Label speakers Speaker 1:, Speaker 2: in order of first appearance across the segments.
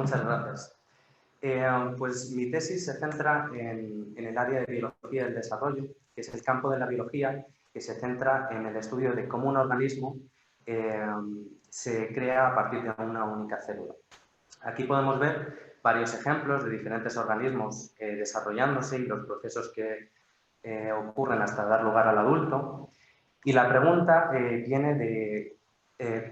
Speaker 1: muchas gracias. Pues mi tesis se centra en el área de biología del desarrollo, que es el campo de la biología que se centra en el estudio de cómo un organismo se crea a partir de una única célula. Aquí podemos ver varios ejemplos de diferentes organismos desarrollándose y los procesos que ocurren hasta dar lugar al adulto. Y la pregunta viene de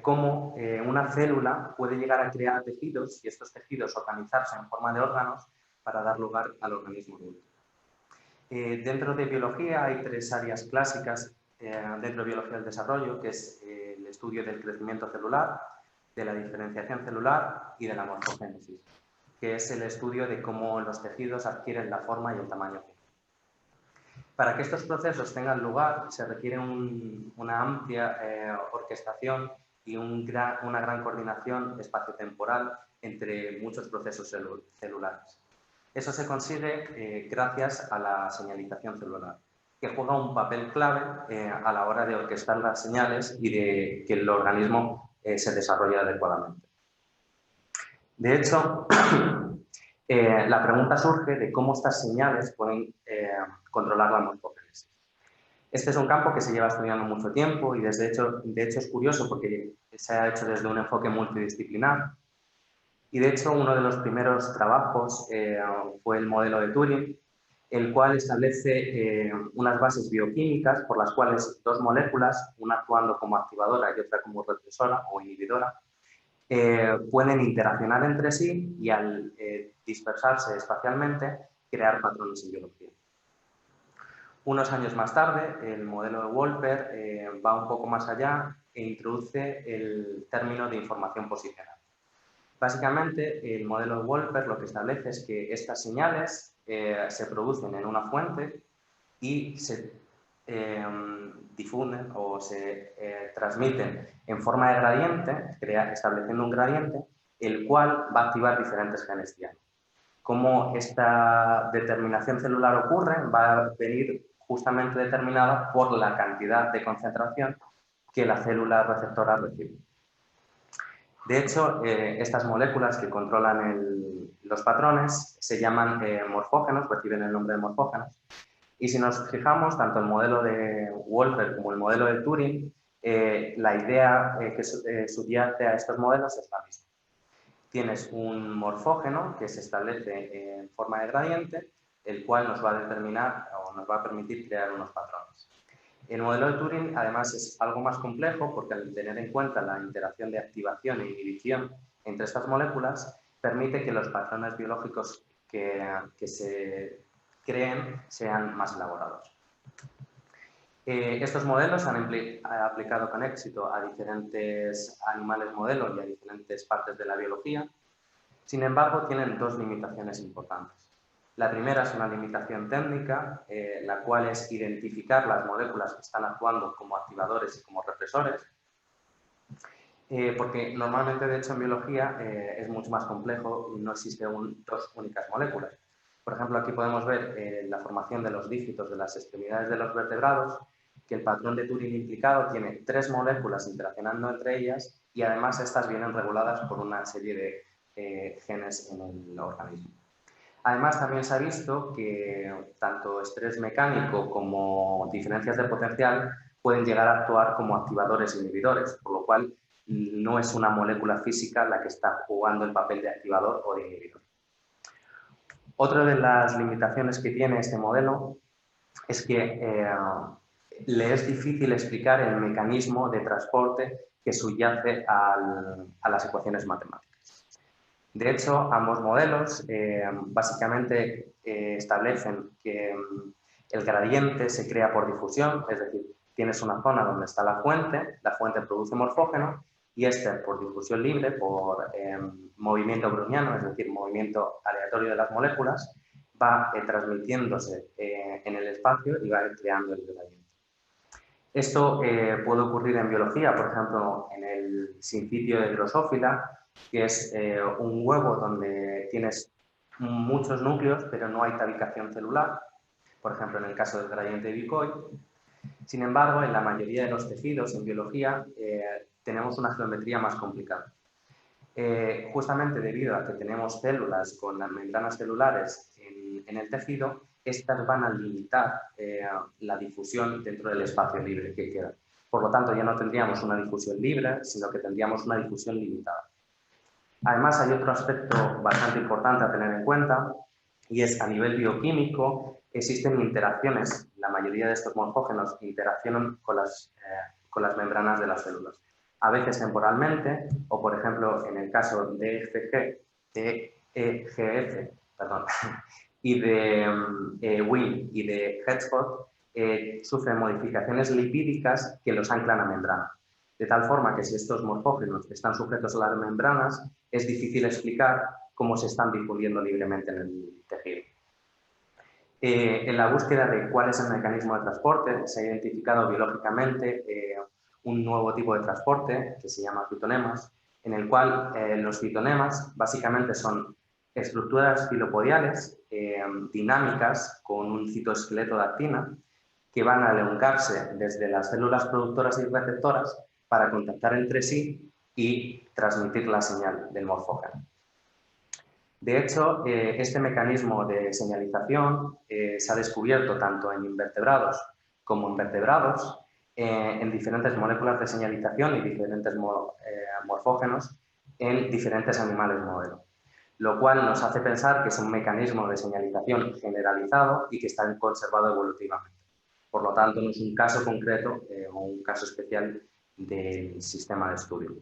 Speaker 1: cómo una célula puede llegar a crear tejidos y estos tejidos organizarse en forma de órganos para dar lugar al organismo adulto. Dentro de biología hay tres áreas clásicas dentro de biología del desarrollo, que es el estudio del crecimiento celular, de la diferenciación celular y de la morfogénesis, que es el estudio de cómo los tejidos adquieren la forma y el tamaño. Para que estos procesos tengan lugar se requiere una amplia orquestación y una gran coordinación espaciotemporal entre muchos procesos celulares. Eso se consigue gracias a la señalización celular, que juega un papel clave a la hora de orquestar las señales y de que el organismo se desarrolle adecuadamente. De hecho, la pregunta surge de cómo estas señales pueden controlar la morfogénesis. Este es un campo que se lleva estudiando mucho tiempo y de hecho es curioso porque se ha hecho desde un enfoque multidisciplinar. Y de hecho uno de los primeros trabajos fue el modelo de Turing, el cual establece unas bases bioquímicas por las cuales dos moléculas, una actuando como activadora y otra como represora o inhibidora, pueden interaccionar entre sí y al dispersarse espacialmente crear patrones en biología. Unos años más tarde, el modelo de Wolper va un poco más allá e introduce el término de información posicional. Básicamente, el modelo de Wolper lo que establece es que estas señales se producen en una fuente y se difunden o se transmiten en forma de gradiente, estableciendo un gradiente, el cual va a activar diferentes genes diana. Cómo esta determinación celular ocurre va a venir justamente determinada por la cantidad de concentración que la célula receptora recibe. De hecho, estas moléculas que controlan los patrones se llaman morfógenos, reciben el nombre de morfógenos. Y si nos fijamos, tanto el modelo de Wolper como el modelo de Turing, la idea que subyace a estos modelos es la misma. Tienes un morfógeno que se establece en forma de gradiente, el cual nos va a determinar o nos va a permitir crear unos patrones. El modelo de Turing, además, es algo más complejo porque al tener en cuenta la interacción de activación e inhibición entre estas moléculas, permite que los patrones biológicos que se creen sean más elaborados. Estos modelos han aplicado con éxito a diferentes animales modelo y a diferentes partes de la biología. Sin embargo, tienen dos limitaciones importantes. La primera es una limitación técnica, la cual es identificar las moléculas que están actuando como activadores y como represores, porque normalmente, de hecho, en biología es mucho más complejo y no existen dos únicas moléculas. Por ejemplo, aquí podemos ver la formación de los dígitos de las extremidades de los vertebrados, que el patrón de Turing implicado tiene tres moléculas interaccionando entre ellas y además estas vienen reguladas por una serie de genes en el organismo. Además, también se ha visto que tanto estrés mecánico como diferencias de potencial pueden llegar a actuar como activadores e inhibidores, por lo cual no es una molécula física la que está jugando el papel de activador o de inhibidor. Otra de las limitaciones que tiene este modelo es que le es difícil explicar el mecanismo de transporte que subyace a las ecuaciones matemáticas. De hecho, ambos modelos básicamente establecen que el gradiente se crea por difusión, es decir, tienes una zona donde está la fuente produce morfógeno y este por difusión libre, por movimiento browniano, es decir, movimiento aleatorio de las moléculas, va transmitiéndose en el espacio y va creando el gradiente. Esto puede ocurrir en biología, por ejemplo, en el sincidio de Drosophila, que es un huevo donde tienes muchos núcleos, pero no hay tabicación celular, por ejemplo, en el caso del gradiente Bicoy. Sin embargo, en la mayoría de los tejidos en biología tenemos una geometría más complicada. Justamente debido a que tenemos células con las membranas celulares en el tejido, estas van a limitar la difusión dentro del espacio libre que queda. Por lo tanto, ya no tendríamos una difusión libre, sino que tendríamos una difusión limitada. Además, hay otro aspecto bastante importante a tener en cuenta, y es a nivel bioquímico existen interacciones, la mayoría de estos morfógenos interaccionan con las membranas de las células. A veces temporalmente, o por ejemplo, en el caso de EGF, perdón, y de Wnt y de Hedgehog, sufren modificaciones lipídicas que los anclan a membrana. De tal forma que si estos morfógenos están sujetos a las membranas, es difícil explicar cómo se están difundiendo libremente en el tejido. En la búsqueda de cuál es el mecanismo de transporte, se ha identificado biológicamente un nuevo tipo de transporte que se llama fitonemas, en el cual los fitonemas básicamente son estructuras filopodiales dinámicas con un citoesqueleto de actina que van a elongarse desde las células productoras y receptoras para contactar entre sí y transmitir la señal del morfógeno. De hecho, este mecanismo de señalización se ha descubierto tanto en invertebrados como en vertebrados, en diferentes moléculas de señalización y diferentes morfógenos en diferentes animales modelo, lo cual nos hace pensar que es un mecanismo de señalización generalizado y que está conservado evolutivamente. Por lo tanto, no es un caso concreto o un caso especial del sistema de estudio.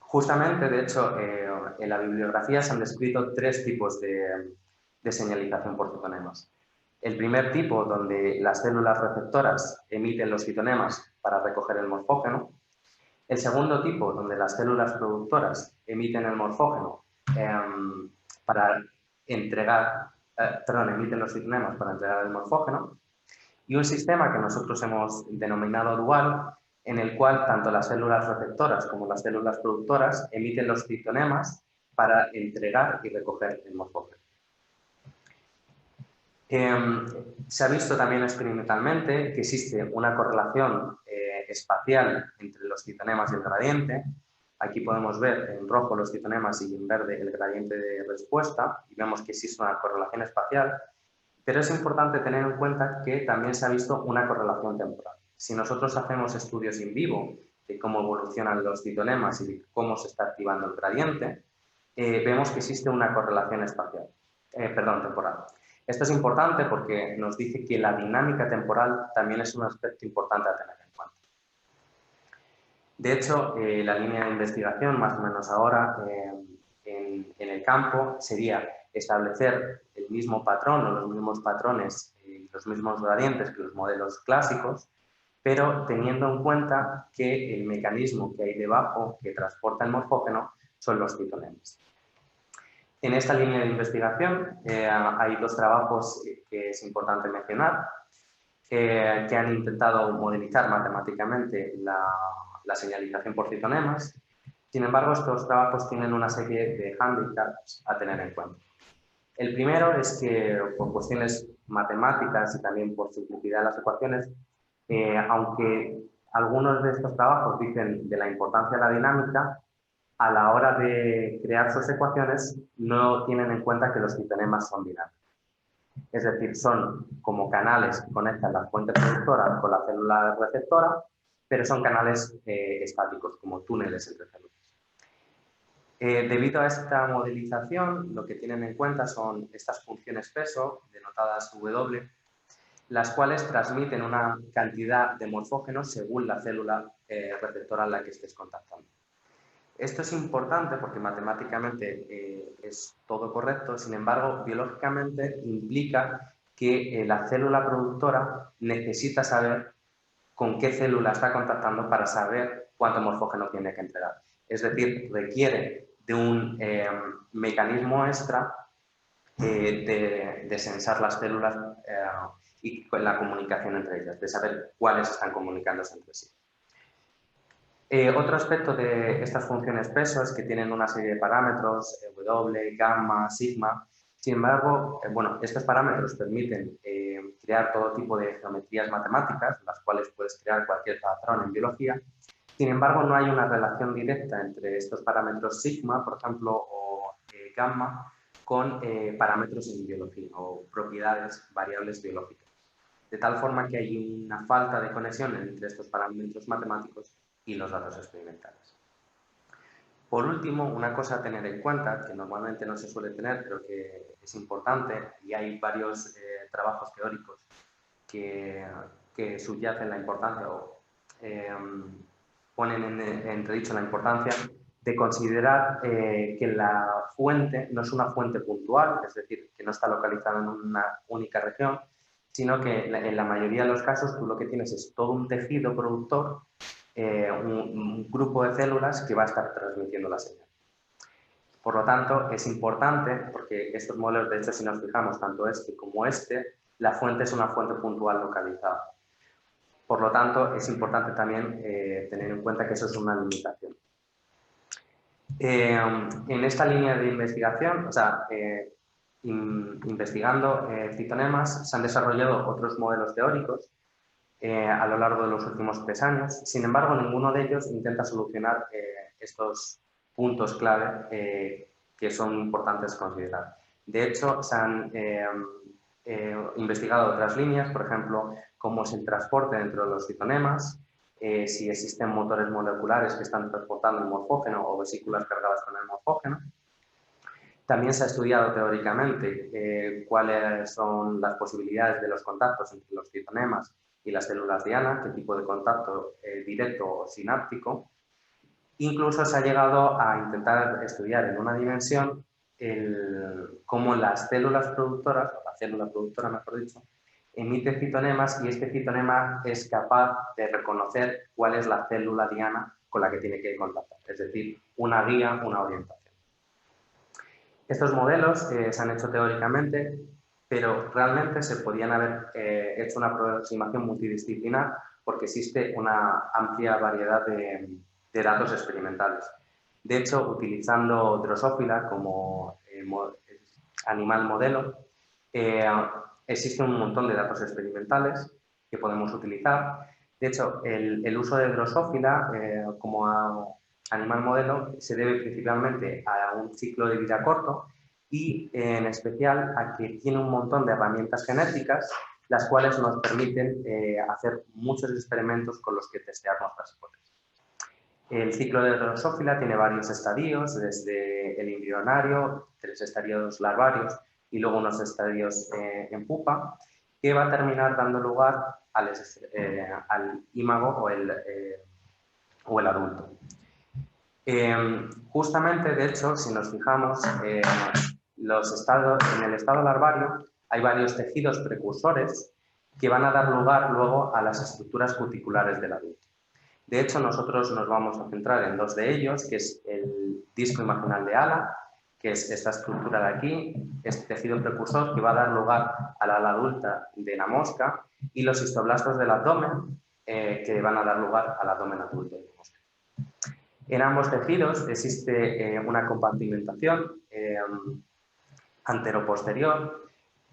Speaker 1: Justamente, de hecho, en la bibliografía se han descrito tres tipos de señalización por fitonemas. El primer tipo, donde las células receptoras emiten los fitonemas para recoger el morfógeno. El segundo tipo, donde las células productoras emiten el morfógeno para entregar, emiten los fitonemas para entregar el morfógeno. Y un sistema que nosotros hemos denominado dual, en el cual tanto las células receptoras como las células productoras emiten los fitonemas para entregar y recoger el morfógeno. Se ha visto también experimentalmente que existe una correlación espacial entre los fitonemas y el gradiente. Aquí podemos ver en rojo los fitonemas y en verde el gradiente de respuesta y vemos que existe una correlación espacial, pero es importante tener en cuenta que también se ha visto una correlación temporal. Si nosotros hacemos estudios in vivo de cómo evolucionan los fitonemas y de cómo se está activando el gradiente, vemos que existe una correlación temporal. Esto es importante porque nos dice que la dinámica temporal también es un aspecto importante a tener en cuenta. De hecho, la línea de investigación, más o menos ahora, en el campo, sería establecer el mismo patrón o los mismos patrones y los mismos gradientes que los modelos clásicos, pero teniendo en cuenta que el mecanismo que hay debajo que transporta el morfógeno son los fitonemas. En esta línea de investigación hay dos trabajos que es importante mencionar, que han intentado modelizar matemáticamente la señalización por fitonemas. Sin embargo, estos trabajos tienen una serie de hándicaps a tener en cuenta. El primero es que, por cuestiones matemáticas y también por simplicidad de las ecuaciones, aunque algunos de estos trabajos dicen de la importancia de la dinámica, a la hora de crear sus ecuaciones no tienen en cuenta que los fitonemas son dinámicos. Es decir, son como canales que conectan la fuente productora con la célula receptora, pero son canales estáticos, como túneles entre células. Debido a esta modelización, lo que tienen en cuenta son estas funciones peso, denotadas W, las cuales transmiten una cantidad de morfógenos según la célula receptora en la que estés contactando. Esto es importante porque matemáticamente es todo correcto, sin embargo, biológicamente implica que la célula productora necesita saber con qué célula está contactando para saber cuánto morfógeno tiene que entregar. Es decir, requiere de un mecanismo extra de sensar las células y la comunicación entre ellas, de saber cuáles están comunicándose entre sí. Otro aspecto de estas funciones peso es que tienen una serie de parámetros, W, gamma, sigma. Sin embargo, estos parámetros permiten crear todo tipo de geometrías matemáticas, las cuales puedes crear cualquier patrón en biología. Sin embargo, no hay una relación directa entre estos parámetros sigma, por ejemplo, o gamma, con parámetros en biología o propiedades variables biológicas. De tal forma que hay una falta de conexión entre estos parámetros matemáticos y los datos experimentales. Por último, una cosa a tener en cuenta, que normalmente no se suele tener, pero que es importante, y hay varios trabajos teóricos que subyacen la importancia o ponen en entredicho la importancia de considerar que la fuente no es una fuente puntual, es decir, que no está localizada en una única región, sino que en la mayoría de los casos tú lo que tienes es todo un tejido productor, un grupo de células que va a estar transmitiendo la señal. Por lo tanto, es importante, porque estos modelos, de hecho, si nos fijamos, tanto este como este, la fuente es una fuente puntual localizada. Por lo tanto, es importante también tener en cuenta que eso es una limitación. En esta línea de investigación, o sea, investigando citonemas, se han desarrollado otros modelos teóricos a lo largo de los últimos 3 años. Sin embargo, ninguno de ellos intenta solucionar estos puntos clave que son importantes considerar. De hecho, se han investigado otras líneas, por ejemplo, cómo es el transporte dentro de los citonemas, si existen motores moleculares que están transportando el morfógeno o vesículas cargadas con el morfógeno. También se ha estudiado teóricamente cuáles son las posibilidades de los contactos entre los citonemas y las células diana, qué tipo de contacto directo o sináptico. Incluso se ha llegado a intentar estudiar en una dimensión cómo las células productoras, o la célula productora mejor dicho, emite citonemas y este citonema es capaz de reconocer cuál es la célula diana con la que tiene que contactar, es decir, una guía, una orientación. Estos modelos se han hecho teóricamente, pero realmente se podían haber hecho una aproximación multidisciplinar porque existe una amplia variedad de datos experimentales. De hecho, utilizando Drosophila como animal modelo, existe un montón de datos experimentales que podemos utilizar. De hecho, el uso de Drosophila como animal modelo se debe principalmente a un ciclo de vida corto y en especial a que tiene un montón de herramientas genéticas las cuales nos permiten hacer muchos experimentos con los que testear nuestras hipótesis. El ciclo de Drosophila tiene varios estadios, desde el embrionario, 3 estadios larvarios y luego unos estadios en pupa, que va a terminar dando lugar al imago o el adulto. Justamente, de hecho, si nos fijamos, en el estado larvario hay varios tejidos precursores que van a dar lugar luego a las estructuras cuticulares del adulto. De hecho, nosotros nos vamos a centrar en 2 de ellos, que es el disco imaginal de ala, que es esta estructura de aquí, este tejido precursor que va a dar lugar al ala adulta de la mosca, y los histoblastos del abdomen, que van a dar lugar al abdomen adulto de la mosca. En ambos tejidos existe una compartimentación antero-posterior,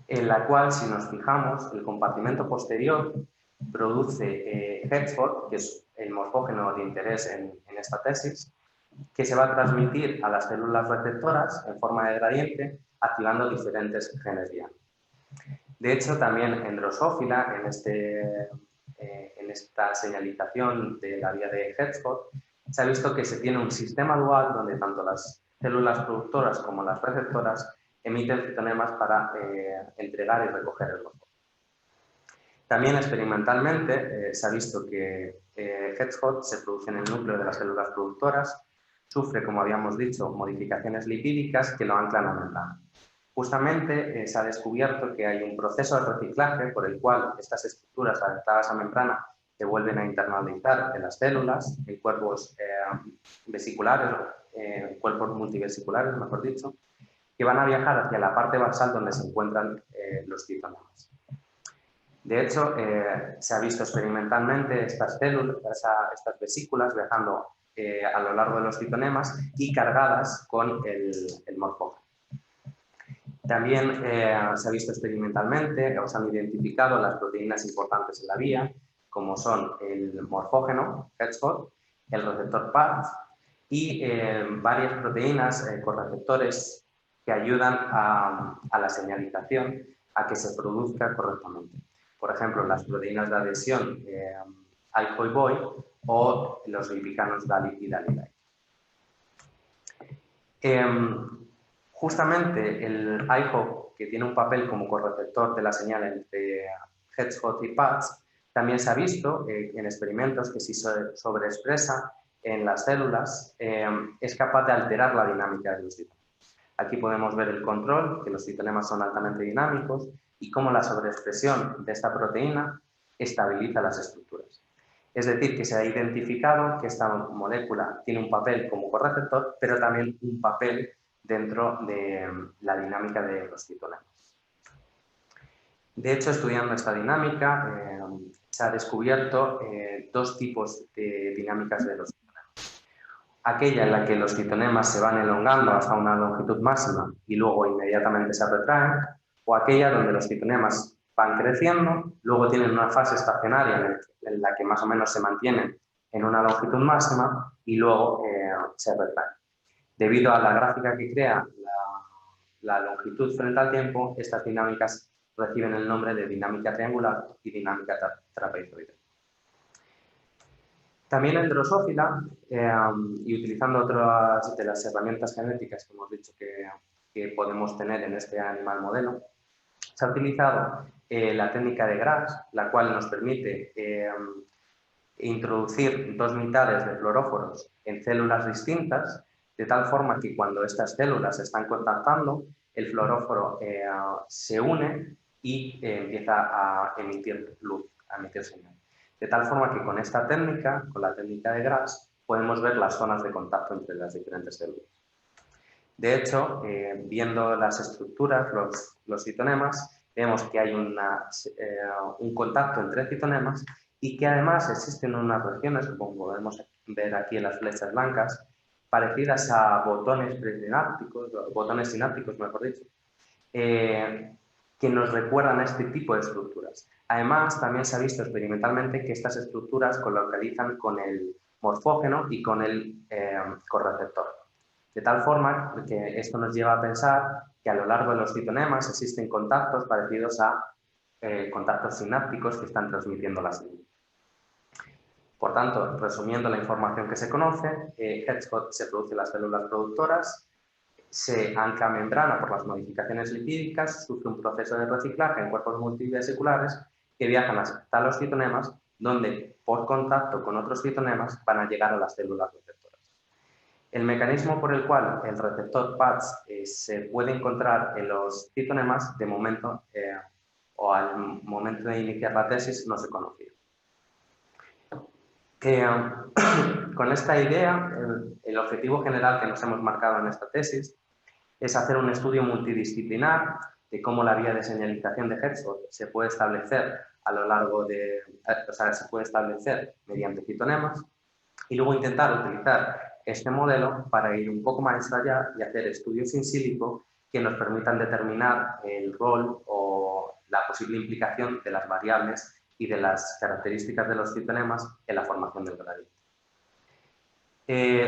Speaker 1: en la cual, si nos fijamos, el compartimento posterior produce Hertford, que es el morfógeno de interés en esta tesis, que se va a transmitir a las células receptoras en forma de gradiente, activando diferentes genes diana. De hecho, también en Drosophila, en esta señalización de la vía de Hertford, se ha visto que se tiene un sistema dual donde tanto las células productoras como las receptoras emiten citonemas para entregar y recoger el morfógeno. También experimentalmente se ha visto que Hertford se produce en el núcleo de las células productoras, sufre, como habíamos dicho, modificaciones lipídicas que lo anclan a la membrana. Justamente se ha descubierto que hay un proceso de reciclaje por el cual estas estructuras adaptadas a membrana se vuelven a internalizar en las células, en cuerpos vesiculares, cuerpos multivesiculares, mejor dicho, que van a viajar hacia la parte basal donde se encuentran los citonemas. De hecho, se ha visto experimentalmente estas vesículas viajando a lo largo de los citonemas y cargadas con el morfógeno. También se ha visto experimentalmente, o se han identificado las proteínas importantes en la vía, como son el morfógeno, Hertford, el receptor PAD y varias proteínas correceptores que ayudan a la señalización a que se produzca correctamente. Por ejemplo, las proteínas de adhesión ICOI-BOY o los lipicanos DALI y DALI-LIKE. Justamente el IHOP, que tiene un papel como correceptor de la señal entre HETSHOT y PADS, también se ha visto en experimentos que si se sobreexpresa en las células es capaz de alterar la dinámica de los citonemas. Aquí podemos ver el control, que los citonemas son altamente dinámicos y cómo la sobreexpresión de esta proteína estabiliza las estructuras. Es decir, que se ha identificado que esta molécula tiene un papel como correceptor, pero también un papel dentro de la dinámica de los citonemas. De hecho, estudiando esta dinámica, se ha descubierto dos tipos de dinámicas de los citonemas. Aquella en la que los citonemas se van elongando hasta una longitud máxima y luego inmediatamente se retraen, o aquella donde los citonemas van creciendo, luego tienen una fase estacionaria en la que más o menos se mantienen en una longitud máxima y luego se retraen. Debido a la gráfica que crea la longitud frente al tiempo, estas dinámicas reciben el nombre de dinámica triangular y dinámica trapezoidal. También en Drosophila, y utilizando otras de las herramientas genéticas que hemos dicho que podemos tener en este animal modelo, se ha utilizado la técnica de Gras, la cual nos permite introducir dos mitades de fluoróforos en células distintas, de tal forma que cuando estas células se están contactando, el fluoróforo se une y empieza a emitir luz, a emitir señal. De tal forma que con esta técnica, con la técnica de Gras, podemos ver las zonas de contacto entre las diferentes células. De hecho, viendo las estructuras, los citonemas, vemos que hay un contacto entre citonemas y que además existen unas regiones, como podemos ver aquí en las flechas blancas, parecidas a botones presinápticos, botones sinápticos, mejor dicho, que nos recuerdan a este tipo de estructuras. Además, también se ha visto experimentalmente que estas estructuras colocalizan con el morfógeno y con el correceptor. De tal forma que esto nos lleva a pensar que a lo largo de los citonemas existen contactos parecidos a contactos sinápticos que están transmitiendo la señal. Por tanto, resumiendo la información que se conoce, HETSHOT se produce en las células productoras, se ancla a membrana por las modificaciones lipídicas, sufre un proceso de reciclaje en cuerpos multivesiculares que viajan hasta los citonemas, donde por contacto con otros citonemas van a llegar a las células receptoras. El mecanismo por el cual el receptor PADS se puede encontrar en los citonemas, de momento o al momento de iniciar la tesis, no se conocía. Con esta idea, el objetivo general que nos hemos marcado en esta tesis es hacer un estudio multidisciplinar de cómo la vía de señalización de HETSHOT se puede establecer a lo largo de, se puede establecer mediante citonemas y luego intentar utilizar este modelo para ir un poco más allá y hacer estudios in silico que nos permitan determinar el rol o la posible implicación de las variables y de las características de los citonemas en la formación del gradiente.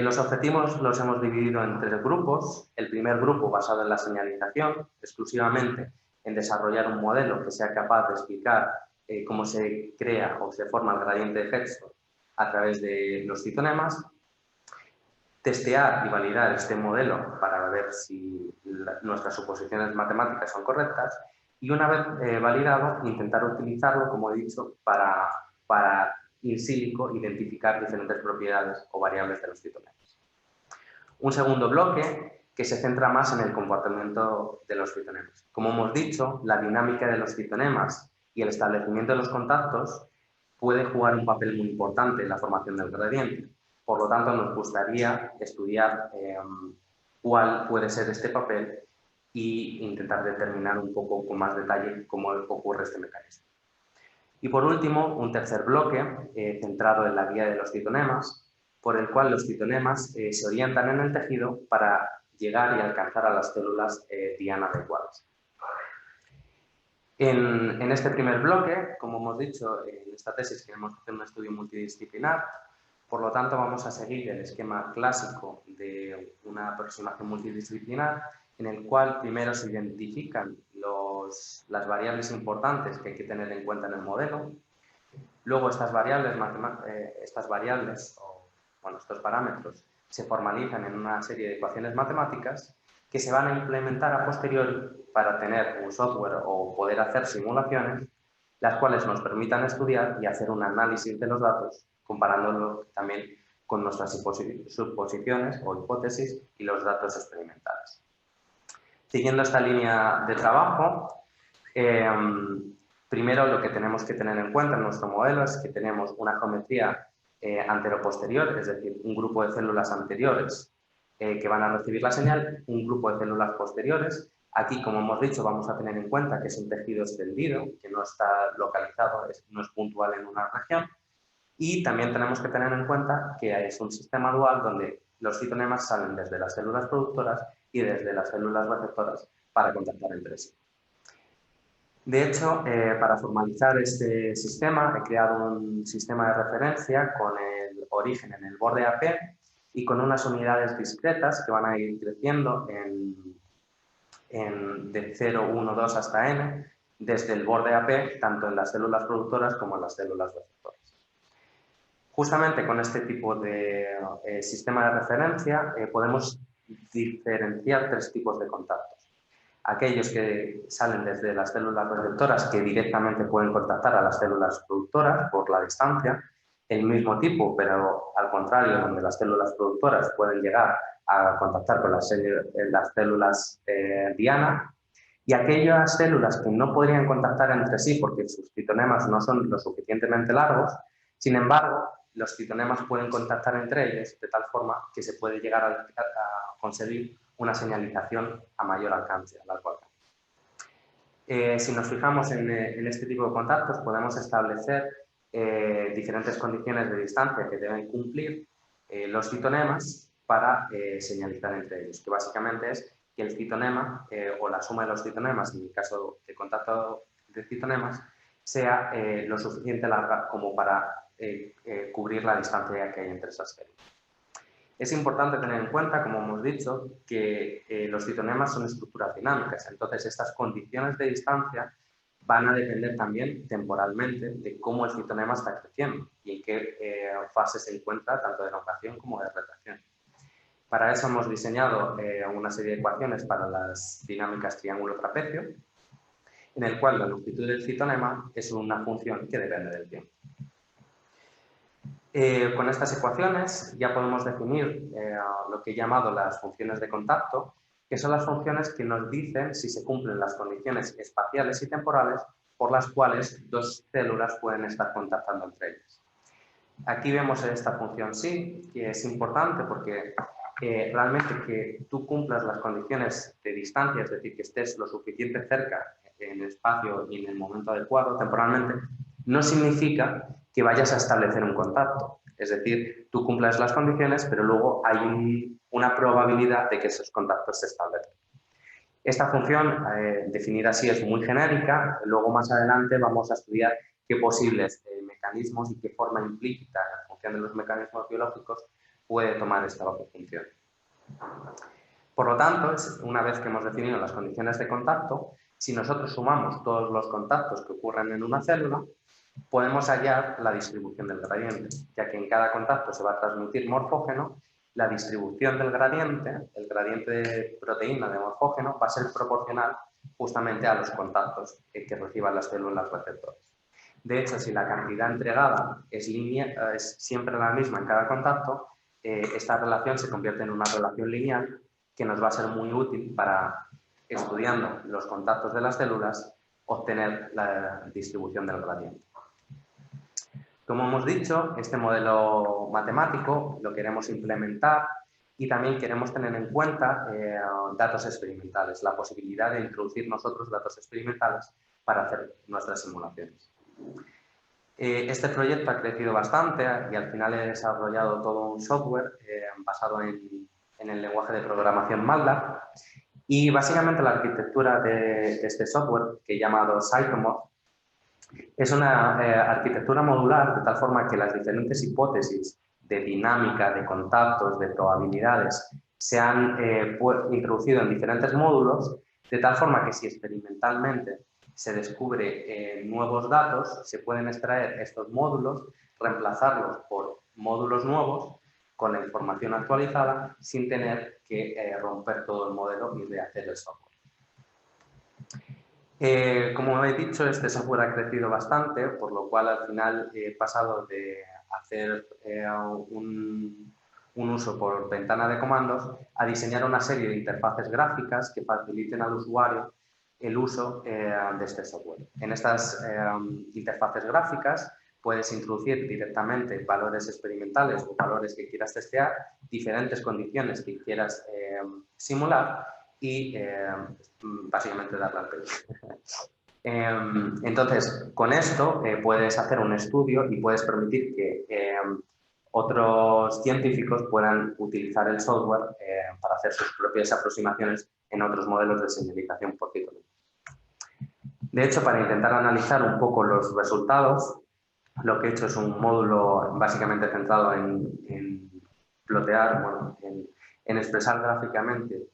Speaker 1: Los objetivos los hemos dividido en tres grupos. El primer grupo basado en la señalización, exclusivamente en desarrollar un modelo que sea capaz de explicar cómo se crea o se forma el gradiente de HETSHOT a través de los citonemas, testear y validar este modelo para ver si nuestras suposiciones matemáticas son correctas y una vez validado, intentar utilizarlo, como he dicho, para in silico identificar diferentes propiedades o variables de los citonemas. Un segundo bloque que se centra más en el comportamiento de los citonemas. Como hemos dicho, la dinámica de los citonemas y el establecimiento de los contactos puede jugar un papel muy importante en la formación del gradiente. Por lo tanto, nos gustaría estudiar cuál puede ser este papel e intentar determinar un poco con más detalle cómo ocurre este mecanismo. Y por último, un tercer bloque centrado en la vía de los citonemas, por el cual los citonemas se orientan en el tejido para llegar y alcanzar a las células diana adecuadas. En este primer bloque, como hemos dicho, en esta tesis queremos hacer un estudio multidisciplinar. Por lo tanto, vamos a seguir el esquema clásico de una aproximación multidisciplinar en el cual primero se identifican las variables importantes que hay que tener en cuenta en el modelo. Luego estos parámetros se formalizan en una serie de ecuaciones matemáticas que se van a implementar a posteriori para tener un software o poder hacer simulaciones, las cuales nos permitan estudiar y hacer un análisis de los datos, comparándolo también con nuestras suposiciones o hipótesis y los datos experimentales. Siguiendo esta línea de trabajo, primero lo que tenemos que tener en cuenta en nuestro modelo es que tenemos una geometría antero-posterior, es decir, un grupo de células anteriores que van a recibir la señal, un grupo de células posteriores. Aquí, como hemos dicho, vamos a tener en cuenta que es un tejido extendido, que no está localizado, no es puntual en una región. Y también tenemos que tener en cuenta que es un sistema dual donde los citonemas salen desde las células productoras y desde las células receptoras para contactar entre sí. De hecho, para formalizar este sistema, he creado un sistema de referencia con el origen en el borde AP y con unas unidades discretas que van a ir creciendo de 0, 1, 2 hasta n, desde el borde AP, tanto en las células productoras como en las células receptoras. Justamente con este tipo de sistema de referencia podemos diferenciar tres tipos de contactos. Aquellos que salen desde las células receptoras que directamente pueden contactar a las células productoras por la distancia, el mismo tipo, pero al contrario, donde las células productoras pueden llegar a contactar con las células diana, y aquellas células que no podrían contactar entre sí porque sus citonemas no son lo suficientemente largos, sin embargo, los citonemas pueden contactar entre ellos de tal forma que se puede llegar a conseguir una señalización a mayor alcance, a largo alcance. Si nos fijamos en este tipo de contactos, podemos establecer diferentes condiciones de distancia que deben cumplir los citonemas para señalizar entre ellos, que básicamente es que el citonema o la suma de los citonemas, en el caso de contacto de citonemas, sea lo suficiente larga como para cubrir la distancia que hay entre esas células. Es importante tener en cuenta, como hemos dicho, que los citonemas son estructuras dinámicas, entonces estas condiciones de distancia van a depender también temporalmente de cómo el citonema está creciendo y en qué fase se encuentra tanto de elongación como de retracción. Para eso hemos diseñado una serie de ecuaciones para las dinámicas triángulo-trapecio, en el cual la longitud del citonema es una función que depende del tiempo. Con estas ecuaciones ya podemos definir lo que he llamado las funciones de contacto, que son las funciones que nos dicen si se cumplen las condiciones espaciales y temporales por las cuales dos células pueden estar contactando entre ellas. Aquí vemos esta función sí, que es importante porque realmente que tú cumplas las condiciones de distancia, es decir, que estés lo suficiente cerca en el espacio y en el momento adecuado temporalmente, no significa que vayas a establecer un contacto. Es decir, tú cumplas las condiciones, pero luego hay una probabilidad de que esos contactos se establezcan. Esta función, definida así, es muy genérica. Luego, más adelante, vamos a estudiar qué posibles mecanismos y qué forma implícita en función de los mecanismos biológicos puede tomar esta función. Por lo tanto, una vez que hemos definido las condiciones de contacto, si nosotros sumamos todos los contactos que ocurren en una célula, podemos hallar la distribución del gradiente, ya que en cada contacto se va a transmitir morfógeno. La distribución del gradiente, el gradiente de proteína de morfógeno, va a ser proporcional justamente a los contactos que reciban las células receptoras. De hecho, si la cantidad entregada es siempre la misma en cada contacto, esta relación se convierte en una relación lineal que nos va a ser muy útil para, estudiando los contactos de las células, obtener la distribución del gradiente. Como hemos dicho, este modelo matemático lo queremos implementar y también queremos tener en cuenta datos experimentales, la posibilidad de introducir nosotros datos experimentales para hacer nuestras simulaciones. Este proyecto ha crecido bastante y al final he desarrollado todo un software basado en el lenguaje de programación MATLAB y básicamente la arquitectura de este software, que he llamado Cytomorph, es una arquitectura modular de tal forma que las diferentes hipótesis de dinámica, de contactos, de probabilidades, se han introducido en diferentes módulos, de tal forma que si experimentalmente se descubre nuevos datos, se pueden extraer estos módulos, reemplazarlos por módulos nuevos con la información actualizada sin tener que romper todo el modelo y rehacer el software. Como he dicho, este software ha crecido bastante, por lo cual al final he pasado de hacer un uso por ventana de comandos a diseñar una serie de interfaces gráficas que faciliten al usuario el uso de este software. En estas interfaces gráficas puedes introducir directamente valores experimentales o valores que quieras testear, diferentes condiciones que quieras simular y básicamente darle al play. Entonces, con esto puedes hacer un estudio y puedes permitir que otros científicos puedan utilizar el software para hacer sus propias aproximaciones en otros modelos de señalización por título. De hecho, para intentar analizar un poco los resultados, lo que he hecho es un módulo básicamente centrado en plotear, bueno, en expresar gráficamente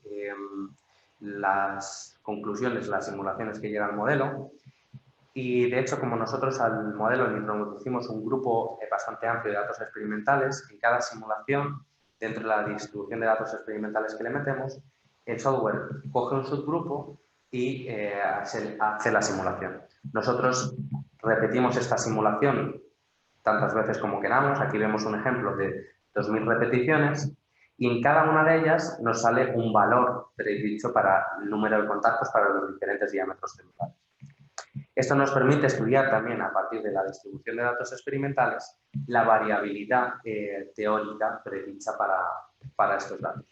Speaker 1: las conclusiones, las simulaciones que llega al modelo. Y de hecho, como nosotros al modelo le introducimos un grupo bastante amplio de datos experimentales, en cada simulación, dentro de la distribución de datos experimentales que le metemos, el software coge un subgrupo y hace la simulación. Nosotros repetimos esta simulación tantas veces como queramos. Aquí vemos un ejemplo de 2000 repeticiones y en cada una de ellas nos sale un valor predicho para el número de contactos para los diferentes diámetros celulares. Esto nos permite estudiar también, a partir de la distribución de datos experimentales, la variabilidad teórica predicha para estos datos.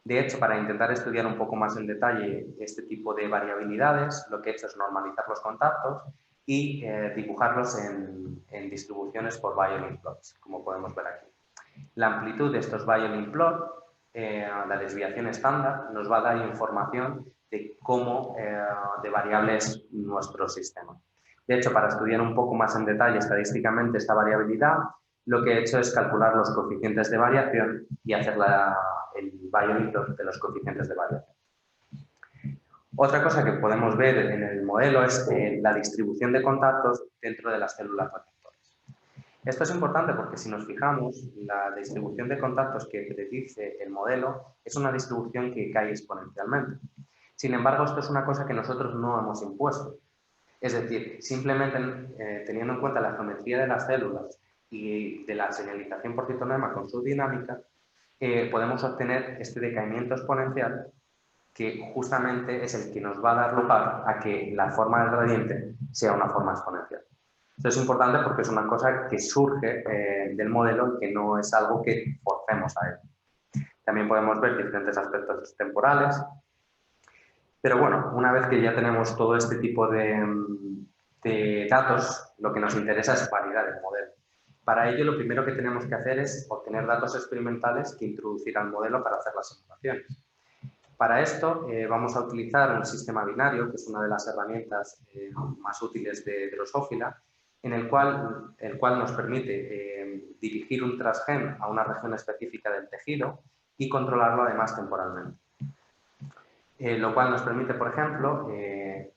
Speaker 1: De hecho, para intentar estudiar un poco más en detalle este tipo de variabilidades, lo que he hecho es normalizar los contactos y dibujarlos en distribuciones por violin plots, como podemos ver aquí. La amplitud de estos violin plots, la desviación estándar, nos va a dar información de cómo de variable es nuestro sistema. De hecho, para estudiar un poco más en detalle estadísticamente esta variabilidad, lo que he hecho es calcular los coeficientes de variación y hacer el violin plot de los coeficientes de variación. Otra cosa que podemos ver en el modelo es la distribución de contactos dentro de las células receptoras. Esto es importante porque si nos fijamos, la distribución de contactos que predice el modelo es una distribución que cae exponencialmente. Sin embargo, esto es una cosa que nosotros no hemos impuesto. Es decir, simplemente teniendo en cuenta la geometría de las células y de la señalización por citonema con su dinámica, podemos obtener este decaimiento exponencial que justamente es el que nos va a dar lugar a que la forma del gradiente sea una forma exponencial. Esto es importante porque es una cosa que surge del modelo y que no es algo que forcemos a él. También podemos ver diferentes aspectos temporales. Pero bueno, una vez que ya tenemos todo este tipo de datos, lo que nos interesa es validar el modelo. Para ello, lo primero que tenemos que hacer es obtener datos experimentales que introducir al modelo para hacer las simulaciones. Para esto vamos a utilizar un sistema binario, que es una de las herramientas más útiles de Drosophila, en el cual nos permite dirigir un transgen a una región específica del tejido y controlarlo además temporalmente. Lo cual nos permite, por ejemplo,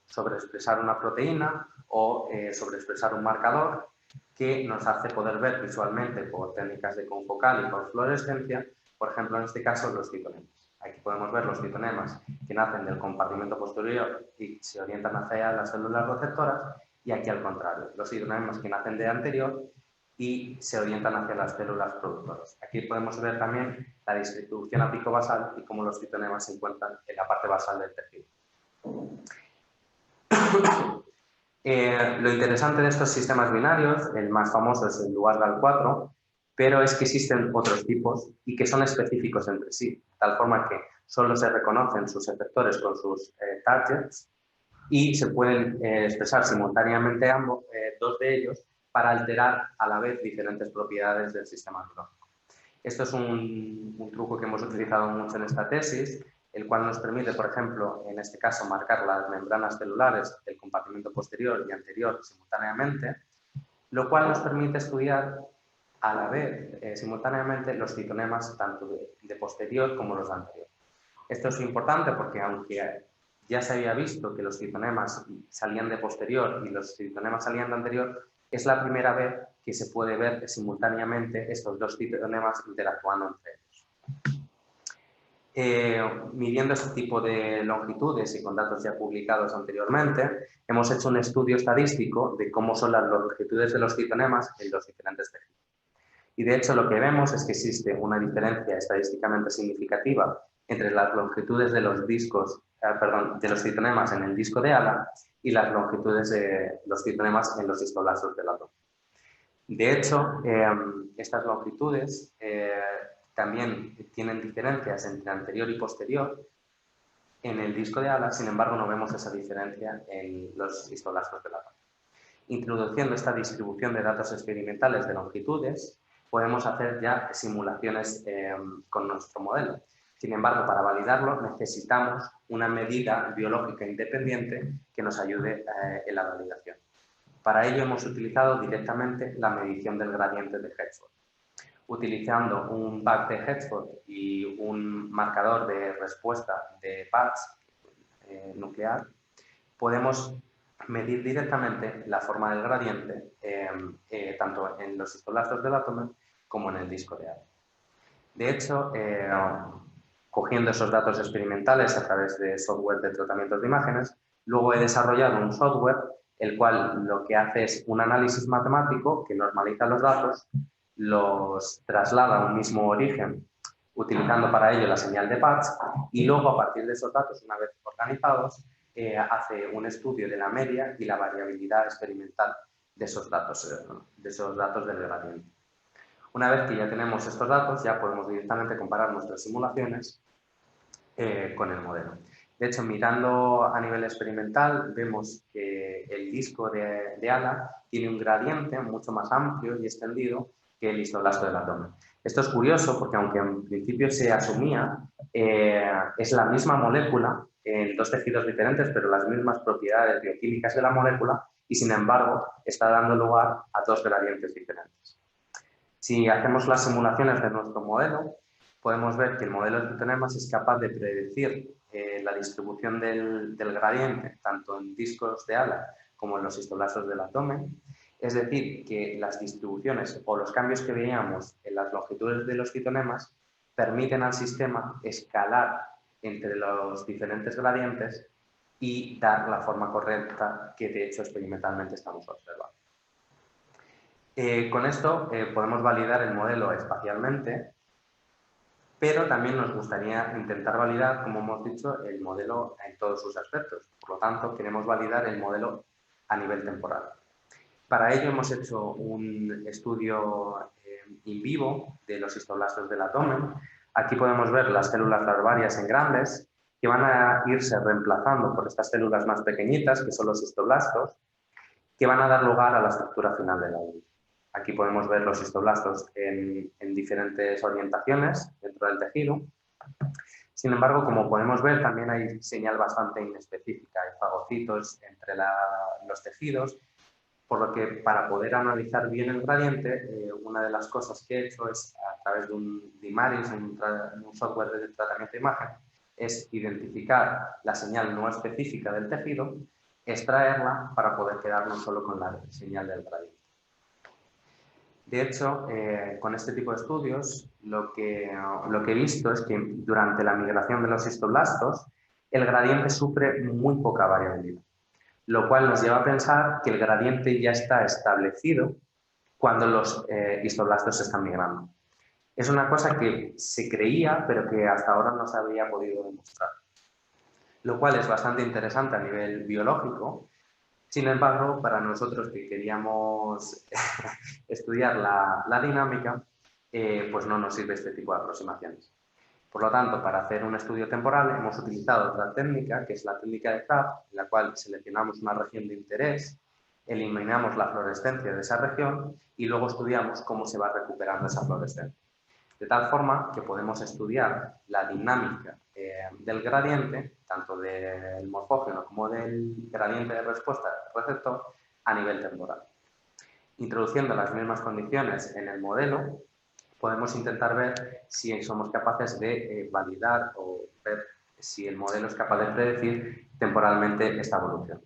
Speaker 1: sobreexpresar una proteína o sobreexpresar un marcador que nos hace poder ver visualmente por técnicas de confocal y por fluorescencia, por ejemplo, en este caso, los citonemas. Aquí podemos ver los citonemas que nacen del compartimento posterior y se orientan hacia las células receptoras, y aquí al contrario, los citonemas que nacen de anterior y se orientan hacia las células productoras. Aquí podemos ver también la distribución apicobasal y cómo los citonemas se encuentran en la parte basal del tejido. Lo interesante de estos sistemas binarios, el más famoso es el Dual-Gal4, pero es que existen otros tipos y que son específicos entre sí, de tal forma que solo se reconocen sus efectores con sus targets y se pueden expresar simultáneamente dos de ellos para alterar a la vez diferentes propiedades del sistema biológico. Esto es un truco que hemos utilizado mucho en esta tesis, el cual nos permite, por ejemplo, en este caso, marcar las membranas celulares del compartimento posterior y anterior simultáneamente, lo cual nos permite estudiar a la vez, simultáneamente, los citonemas tanto de posterior como los de anterior. Esto es importante porque aunque ya se había visto que los citonemas salían de posterior y los citonemas salían de anterior, es la primera vez que se puede ver simultáneamente estos dos citonemas interactuando entre ellos. Midiendo este tipo de longitudes y con datos ya publicados anteriormente, hemos hecho un estudio estadístico de cómo son las longitudes de los citonemas en los diferentes tejidos. Y de hecho lo que vemos es que existe una diferencia estadísticamente significativa entre las longitudes de los de los citonemas en el disco de ala y las longitudes de los citonemas en los histoblastos del átomo. De hecho, estas longitudes también tienen diferencias entre anterior y posterior en el disco de ala, sin embargo no vemos esa diferencia en los histoblastos del átomo. Introduciendo esta distribución de datos experimentales de longitudes, podemos hacer ya simulaciones con nuestro modelo. Sin embargo, para validarlo necesitamos una medida biológica independiente que nos ayude en la validación. Para ello hemos utilizado directamente la medición del gradiente de Hertzford. Utilizando un pack de Hertzford y un marcador de respuesta de patch nuclear, podemos medir directamente la forma del gradiente tanto en los histoblastos del átomo como en el disco de ala. De hecho, cogiendo esos datos experimentales a través de software de tratamiento de imágenes, luego he desarrollado un software el cual lo que hace es un análisis matemático que normaliza los datos, los traslada a un mismo origen utilizando para ello la señal de patch y luego a partir de esos datos, una vez organizados, hace un estudio de la media y la variabilidad experimental de esos datos del gradiente. Una vez que ya tenemos estos datos, ya podemos directamente comparar nuestras simulaciones con el modelo. De hecho, mirando a nivel experimental, vemos que el disco de ala tiene un gradiente mucho más amplio y extendido que el histoblasto del átomo. Esto es curioso porque, aunque en principio se asumía, es la misma molécula en dos tejidos diferentes, pero las mismas propiedades bioquímicas de la molécula y, sin embargo, está dando lugar a dos gradientes diferentes. Si hacemos las simulaciones de nuestro modelo, podemos ver que el modelo de citonemas es capaz de predecir la distribución del gradiente tanto en discos de ala como en los histoblastos del átomo. Es decir, que las distribuciones o los cambios que veíamos en las longitudes de los citonemas permiten al sistema escalar entre los diferentes gradientes y dar la forma correcta que de hecho experimentalmente estamos observando. Con esto podemos validar el modelo espacialmente, pero también nos gustaría intentar validar, como hemos dicho, el modelo en todos sus aspectos. Por lo tanto, queremos validar el modelo a nivel temporal. Para ello hemos hecho un estudio in vivo de los histoblastos del átomo. Aquí podemos ver las células larvarias en grandes que van a irse reemplazando por estas células más pequeñitas, que son los histoblastos, que van a dar lugar a la estructura final del adulto. Aquí podemos ver los histoblastos en diferentes orientaciones dentro del tejido. Sin embargo, como podemos ver, también hay señal bastante inespecífica. Hay fagocitos entre los tejidos, por lo que para poder analizar bien el gradiente, una de las cosas que he hecho es, a través de un DIMARIS, un software de tratamiento de imagen, es identificar la señal no específica del tejido, extraerla para poder quedarnos solo con la señal del gradiente. De hecho, con este tipo de estudios, lo que he visto es que durante la migración de los histoblastos, el gradiente sufre muy poca variabilidad, lo cual nos lleva a pensar que el gradiente ya está establecido cuando los histoblastos están migrando. Es una cosa que se creía, pero que hasta ahora no se había podido demostrar, lo cual es bastante interesante a nivel biológico. Sin embargo, para nosotros que queríamos estudiar la dinámica, pues no nos sirve este tipo de aproximaciones. Por lo tanto, para hacer un estudio temporal hemos utilizado otra técnica, que es la técnica de Trapp, en la cual seleccionamos una región de interés, eliminamos la fluorescencia de esa región y luego estudiamos cómo se va recuperando esa fluorescencia. De tal forma que podemos estudiar la dinámica del gradiente, tanto del morfógeno como del gradiente de respuesta del receptor, a nivel temporal. Introduciendo las mismas condiciones en el modelo, podemos intentar ver si somos capaces de validar o ver si el modelo es capaz de predecir temporalmente esta evolución.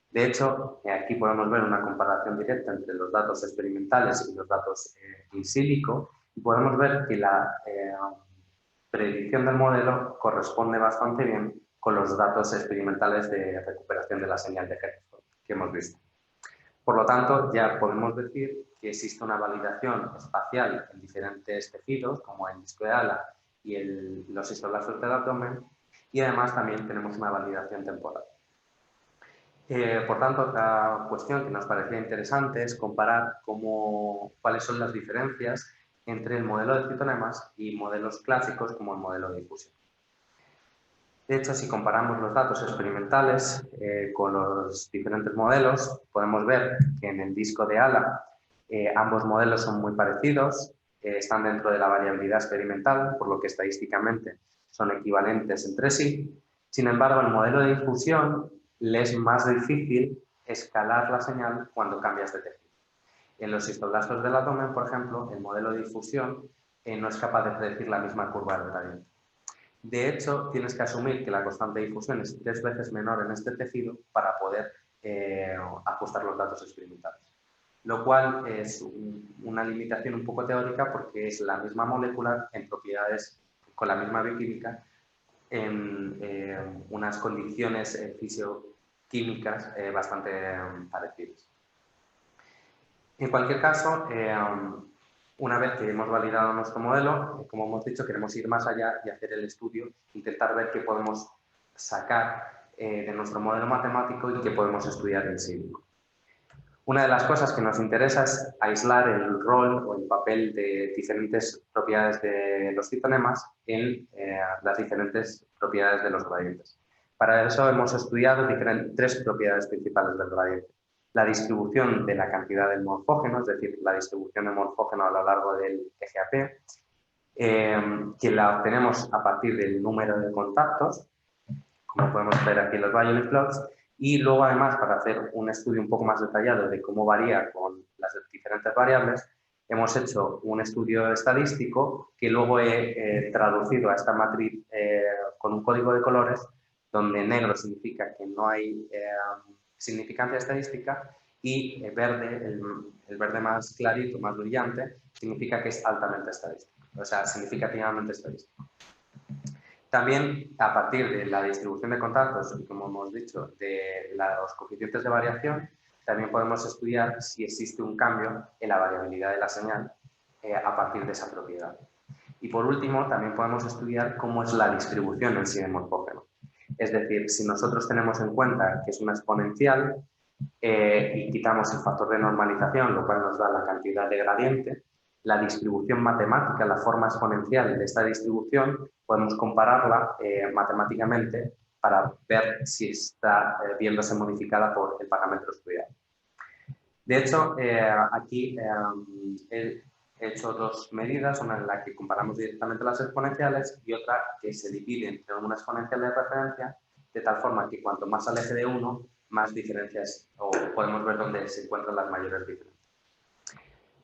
Speaker 1: De hecho, aquí podemos ver una comparación directa entre los datos experimentales y los datos in silico y podemos ver que la predicción del modelo corresponde bastante bien con los datos experimentales de recuperación de la señal de Hertzsprung que hemos visto. Por lo tanto, ya podemos decir que existe una validación espacial en diferentes tejidos, como el disco de ala y los histoblastos del abdomen, y además también tenemos una validación temporal. Por tanto, otra cuestión que nos parecía interesante es comparar cuáles son las diferencias entre el modelo de citonemas y modelos clásicos como el modelo de difusión. De hecho, si comparamos los datos experimentales con los diferentes modelos, podemos ver que en el disco de ala ambos modelos son muy parecidos, están dentro de la variabilidad experimental, por lo que estadísticamente son equivalentes entre sí. Sin embargo, el modelo de difusión le es más difícil escalar la señal cuando cambias de tejido. En los histoblastos del abdomen, por ejemplo, el modelo de difusión no es capaz de predecir la misma curva del gradiente. De hecho, tienes que asumir que la constante de difusión es 3 veces menor en este tejido para poder ajustar los datos experimentales. Lo cual es una limitación un poco teórica porque es la misma molécula en propiedades con la misma bioquímica en unas condiciones fisioquímicas bastante parecidas. En cualquier caso, una vez que hemos validado nuestro modelo, como hemos dicho, queremos ir más allá y hacer el estudio, intentar ver qué podemos sacar de nuestro modelo matemático y qué podemos estudiar en silico. Una de las cosas que nos interesa es aislar el rol o el papel de diferentes propiedades de los citonemas en las diferentes propiedades de los gradientes. Para eso hemos estudiado tres propiedades principales del gradiente. La distribución de la cantidad del morfógeno, es decir, la distribución de morfógeno a lo largo del eje AP, que la obtenemos a partir del número de contactos, como podemos ver aquí en los Bailey plots, y luego además para hacer un estudio un poco más detallado de cómo varía con las diferentes variables, hemos hecho un estudio estadístico que luego he traducido a esta matriz con un código de colores donde negro significa que no hay significancia estadística y verde, el verde más clarito, más brillante, significa que es altamente estadístico, o sea, significativamente estadístico. También, a partir de la distribución de contactos y, como hemos dicho, de los coeficientes de variación, también podemos estudiar si existe un cambio en la variabilidad de la señal a partir de esa propiedad. Y, por último, también podemos estudiar cómo es la distribución en sí de morfógeno. Es decir, si nosotros tenemos en cuenta que es una exponencial y quitamos el factor de normalización, lo cual nos da la cantidad de gradiente, la distribución matemática, la forma exponencial de esta distribución, podemos compararla matemáticamente para ver si está viéndose modificada por el parámetro estudiado. De hecho, aquí he hecho dos medidas, una en la que comparamos directamente las exponenciales y otra que se divide entre una exponencial de referencia, de tal forma que cuanto más aleje de uno, más diferencias, o podemos ver dónde se encuentran las mayores diferencias.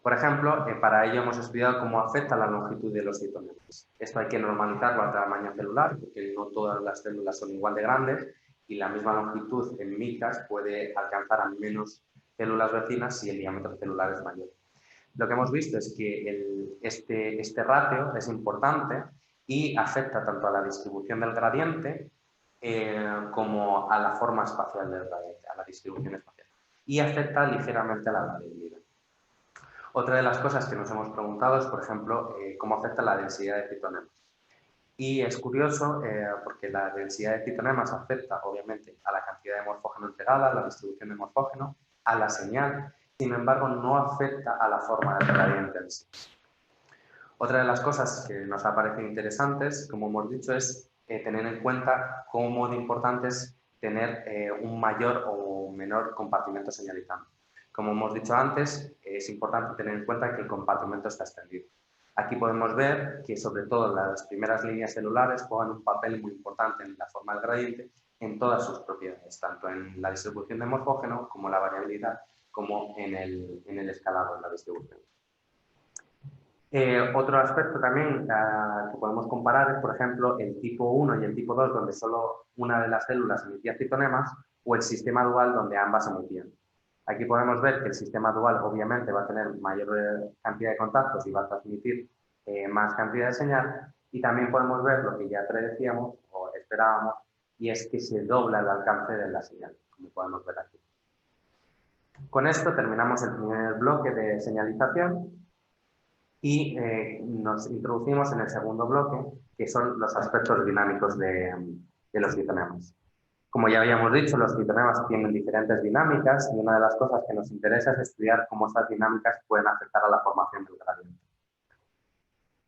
Speaker 1: Por ejemplo, para ello hemos estudiado cómo afecta la longitud de los citonemas. Esto hay que normalizarlo al tamaño celular, porque no todas las células son igual de grandes y la misma longitud en micas puede alcanzar a menos células vecinas si el diámetro celular es mayor. Lo que hemos visto es que este ratio es importante y afecta tanto a la distribución del gradiente como a la forma espacial del gradiente, a la distribución espacial. Y afecta ligeramente a la variabilidad. Otra de las cosas que nos hemos preguntado es, por ejemplo, cómo afecta la densidad de citonemas. Y es curioso porque la densidad de citonemas afecta, obviamente, a la cantidad de morfógeno entregada, a la distribución de morfógeno, a la señal. Sin embargo, no afecta a la forma del gradiente en sí. Otra de las cosas que nos ha parecido interesantes, como hemos dicho, es tener en cuenta cómo de importante es tener un mayor o menor compartimento señalizante. Como hemos dicho antes, es importante tener en cuenta que el compartimento está extendido. Aquí podemos ver que, sobre todo, las primeras líneas celulares juegan un papel muy importante en la forma del gradiente en todas sus propiedades, tanto en la distribución de morfógeno como la variabilidad como en el escalado, en la distribución. Otro aspecto también que podemos comparar es, por ejemplo, el tipo 1 y el tipo 2, donde solo una de las células emitía citonemas, o el sistema dual, donde ambas emitían. Aquí podemos ver que el sistema dual obviamente va a tener mayor cantidad de contactos y va a transmitir más cantidad de señal, y también podemos ver lo que ya predecíamos o esperábamos, y es que se dobla el alcance de la señal, como podemos ver aquí. Con esto terminamos el primer bloque de señalización y nos introducimos en el segundo bloque, que son los aspectos dinámicos de los citonemas. Como ya habíamos dicho, los citonemas tienen diferentes dinámicas y una de las cosas que nos interesa es estudiar cómo estas dinámicas pueden afectar a la formación del gradiente.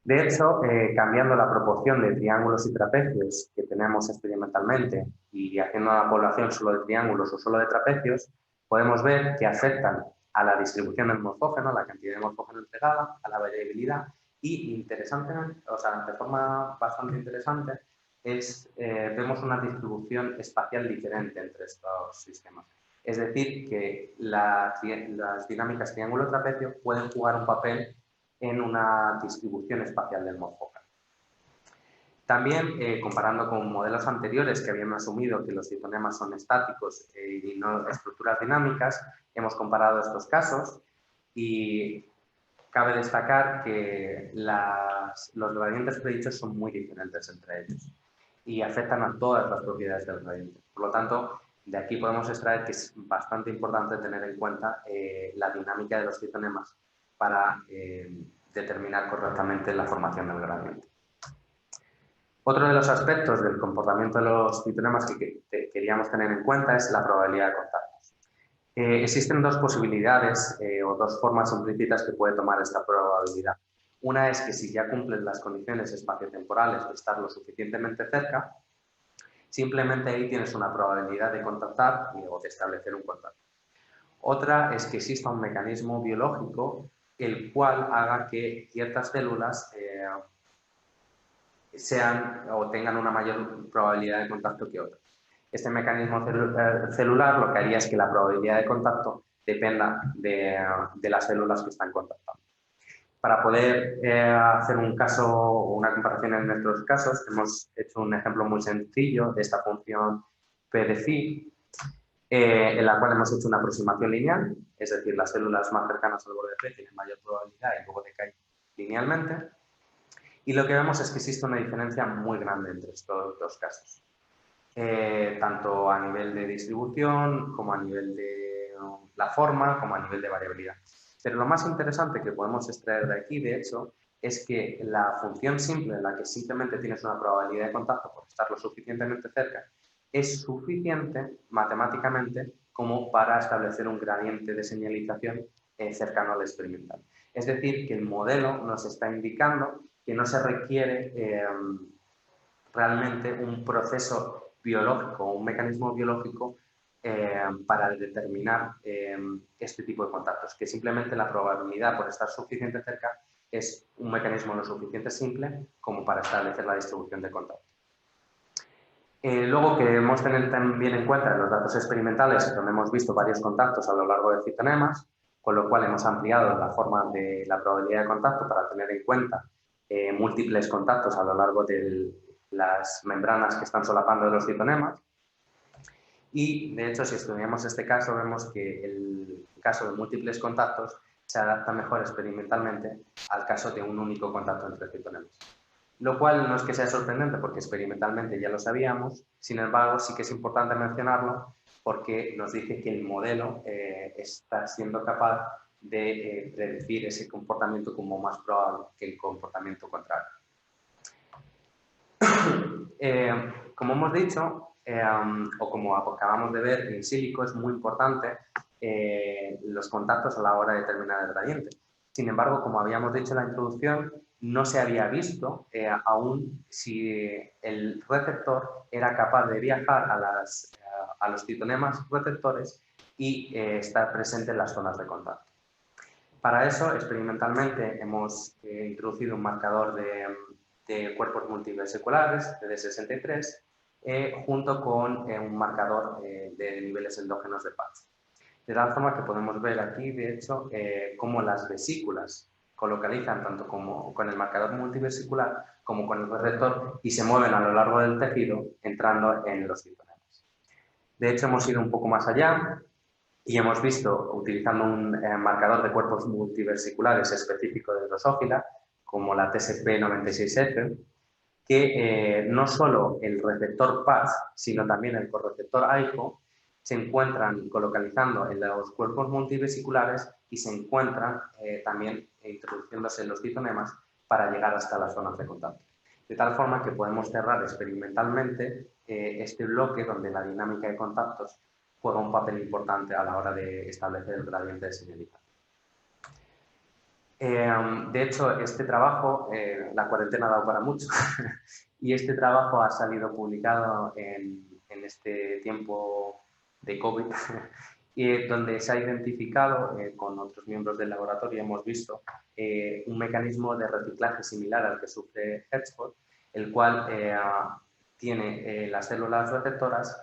Speaker 1: De hecho, cambiando la proporción de triángulos y trapecios que tenemos experimentalmente y haciendo una población solo de triángulos o solo de trapecios, podemos ver que afectan a la distribución del morfógeno, a la cantidad de morfógeno entregada, a la variabilidad y, interesantemente, o sea, de forma bastante interesante, vemos una distribución espacial diferente entre estos sistemas. Es decir, que las dinámicas triángulo-trapecio pueden jugar un papel en una distribución espacial del morfógeno. También, comparando con modelos anteriores que habían asumido que los citonemas son estáticos y no estructuras dinámicas, hemos comparado estos casos y cabe destacar que los gradientes predichos son muy diferentes entre ellos y afectan a todas las propiedades del gradiente. Por lo tanto, de aquí podemos extraer que es bastante importante tener en cuenta la dinámica de los citonemas para determinar correctamente la formación del gradiente. Otro de los aspectos del comportamiento de los citonemas que queríamos tener en cuenta es la probabilidad de contactos. Existen dos posibilidades o dos formas implícitas que puede tomar esta probabilidad. Una es que si ya cumplen las condiciones espaciotemporales de estar lo suficientemente cerca, simplemente ahí tienes una probabilidad de contactar o de establecer un contacto. Otra es que exista un mecanismo biológico el cual haga que ciertas células sean o tengan una mayor probabilidad de contacto que otras. Este mecanismo celular lo que haría es que la probabilidad de contacto dependa de las células que están contactando. Para poder hacer un caso o una comparación en nuestros casos, hemos hecho un ejemplo muy sencillo de esta función P de phi, en la cual hemos hecho una aproximación lineal, es decir, las células más cercanas al borde de P tienen mayor probabilidad y luego decaen linealmente. Y lo que vemos es que existe una diferencia muy grande entre estos dos casos, tanto a nivel de distribución, como a nivel de la forma, como a nivel de variabilidad. Pero lo más interesante que podemos extraer de aquí, de hecho, es que la función simple en la que simplemente tienes una probabilidad de contacto por estar lo suficientemente cerca es suficiente matemáticamente como para establecer un gradiente de señalización cercano al experimental. Es decir, que el modelo nos está indicando que no se requiere realmente un proceso biológico o un mecanismo biológico para determinar este tipo de contactos, que simplemente la probabilidad por estar suficiente cerca es un mecanismo lo suficiente simple como para establecer la distribución de contactos. Luego queremos tener también en cuenta los datos experimentales, donde hemos visto varios contactos a lo largo de citonemas, con lo cual hemos ampliado la forma de la probabilidad de contacto para tener en cuenta múltiples contactos a lo largo de las membranas que están solapando de los citonemas. Y, de hecho, si estudiamos este caso, vemos que el caso de múltiples contactos se adapta mejor experimentalmente al caso de un único contacto entre citonemas. Lo cual no es que sea sorprendente porque experimentalmente ya lo sabíamos, sin embargo sí que es importante mencionarlo porque nos dice que el modelo está siendo capaz de predecir ese comportamiento como más probable que el comportamiento contrario. Como hemos dicho, o como acabamos de ver, en sílico es muy importante los contactos a la hora de determinar el gradiente. Sin embargo, como habíamos dicho en la introducción, no se había visto aún si el receptor era capaz de viajar a los citonemas receptores y estar presente en las zonas de contacto. Para eso, experimentalmente, hemos introducido un marcador de cuerpos múltiples seculares, CD63, junto con un marcador de niveles endógenos de patch. De tal forma que podemos ver aquí, de hecho, cómo las vesículas colocalizan tanto como con el marcador multivesicular como con el receptor y se mueven a lo largo del tejido entrando en los citonemas. De hecho, hemos ido un poco más allá y hemos visto, utilizando un marcador de cuerpos multivesiculares específico de Drosophila, como la TSP96F, que no solo el receptor PAZ, sino también el correceptor AIHO se encuentran colocalizando en los cuerpos multivesiculares y se encuentran también introduciéndose en los citonemas para llegar hasta las zonas de contacto. De tal forma que podemos cerrar experimentalmente este bloque donde la dinámica de contactos juega un papel importante a la hora de establecer el gradiente de señalización. De hecho, este trabajo, la cuarentena ha dado para mucho, y este trabajo ha salido publicado en este tiempo de COVID, y donde se ha identificado con otros miembros del laboratorio, hemos visto un mecanismo de reciclaje similar al que sufre HETSPOT, el cual tiene las células receptoras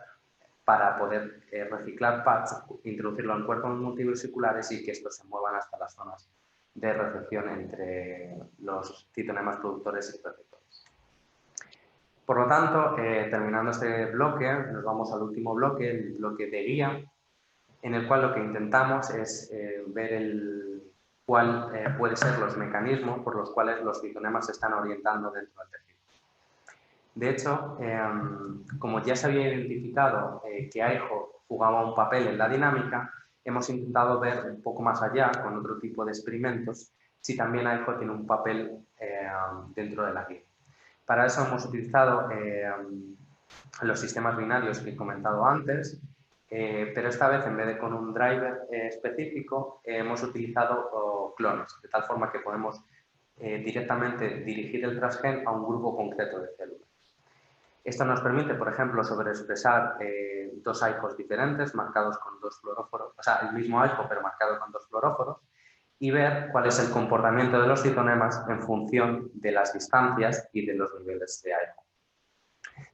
Speaker 1: para poder reciclar pads, introducirlo en cuerpos multivesiculares y que estos se muevan hasta las zonas de recepción entre los citonemas productores y receptores. Por lo tanto, terminando este bloque, nos vamos al último bloque, el bloque de guía, en el cual lo que intentamos es ver cuál pueden ser los mecanismos por los cuales los citonemas se están orientando dentro del tejido. De hecho, como ya se había identificado que AIHO jugaba un papel en la dinámica, hemos intentado ver un poco más allá, con otro tipo de experimentos, si también AIHO tiene un papel dentro de la guía. Para eso hemos utilizado los sistemas binarios que he comentado antes, pero esta vez en vez de con un driver específico hemos utilizado clones, de tal forma que podemos directamente dirigir el transgen a un grupo concreto de células. Esto nos permite, por ejemplo, sobreexpresar dos AIHOs diferentes marcados con dos fluoróforos, o sea, el mismo AIHO pero marcado con dos fluoróforos, y ver cuál es el comportamiento de los citonemas en función de las distancias y de los niveles de AIHO.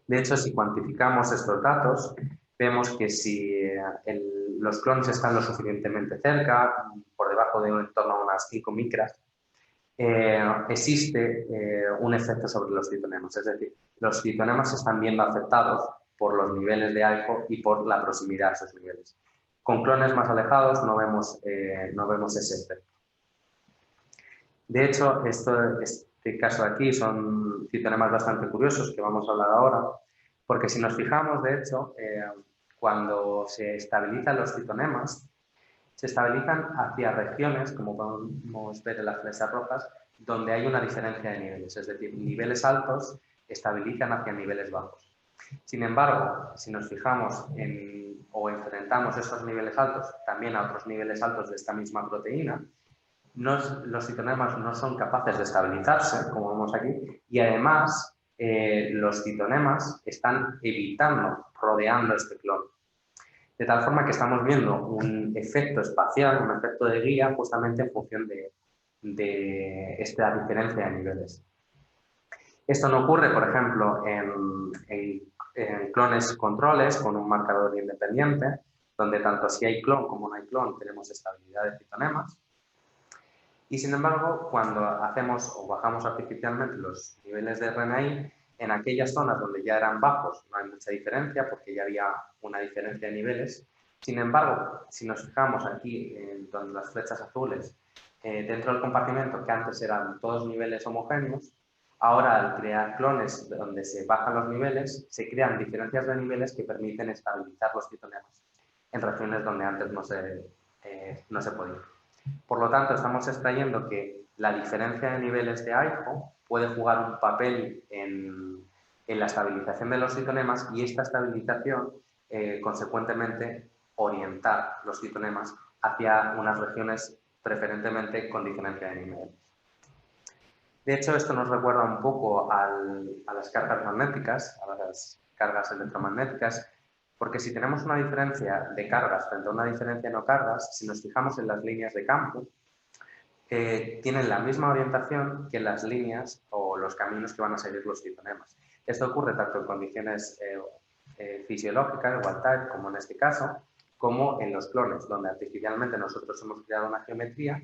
Speaker 1: De hecho, si cuantificamos estos datos, vemos que si los clones están lo suficientemente cerca, por debajo de en torno a unas 5 micras, existe un efecto sobre los citonemas, es decir, los citonemas se están viendo afectados por los niveles de AIHO y por la proximidad a esos niveles. Con clones más alejados no vemos ese efecto. De hecho, este caso de aquí son citonemas bastante curiosos que vamos a hablar ahora, porque si nos fijamos, de hecho, cuando se estabilizan los citonemas, se estabilizan hacia regiones, como podemos ver en las flechas rojas, donde hay una diferencia de niveles, es decir, niveles altos estabilizan hacia niveles bajos. Sin embargo, si nos fijamos o enfrentamos esos niveles altos también a otros niveles altos de esta misma proteína, los citonemas no son capaces de estabilizarse, como vemos aquí, y además los citonemas están evitando, rodeando este clon. De tal forma que estamos viendo un efecto espacial, un efecto de guía, justamente en función de esta diferencia de niveles. Esto no ocurre, por ejemplo, en clones controles con un marcador independiente, donde tanto si hay clon como no hay clon tenemos estabilidad de citonemas. Y sin embargo, cuando hacemos o bajamos artificialmente los niveles de RNAi, en aquellas zonas donde ya eran bajos no hay mucha diferencia porque ya había una diferencia de niveles. Sin embargo, si nos fijamos aquí en donde las flechas azules, dentro del compartimento que antes eran todos niveles homogéneos, ahora al crear clones donde se bajan los niveles, se crean diferencias de niveles que permiten estabilizar los citonemas en regiones donde antes no se podía. Por lo tanto, estamos extrayendo que la diferencia de niveles de AIHO puede jugar un papel en la estabilización de los citonemas y esta estabilización, consecuentemente, orientar los citonemas hacia unas regiones preferentemente con diferencia de niveles. De hecho, esto nos recuerda un poco a las cargas magnéticas, a las cargas electromagnéticas, porque si tenemos una diferencia de cargas frente a una diferencia de no cargas, si nos fijamos en las líneas de campo, tienen la misma orientación que las líneas o los caminos que van a seguir los citonemas. Esto ocurre tanto en condiciones fisiológicas, wild type, como en este caso, como en los clones, donde artificialmente nosotros hemos creado una geometría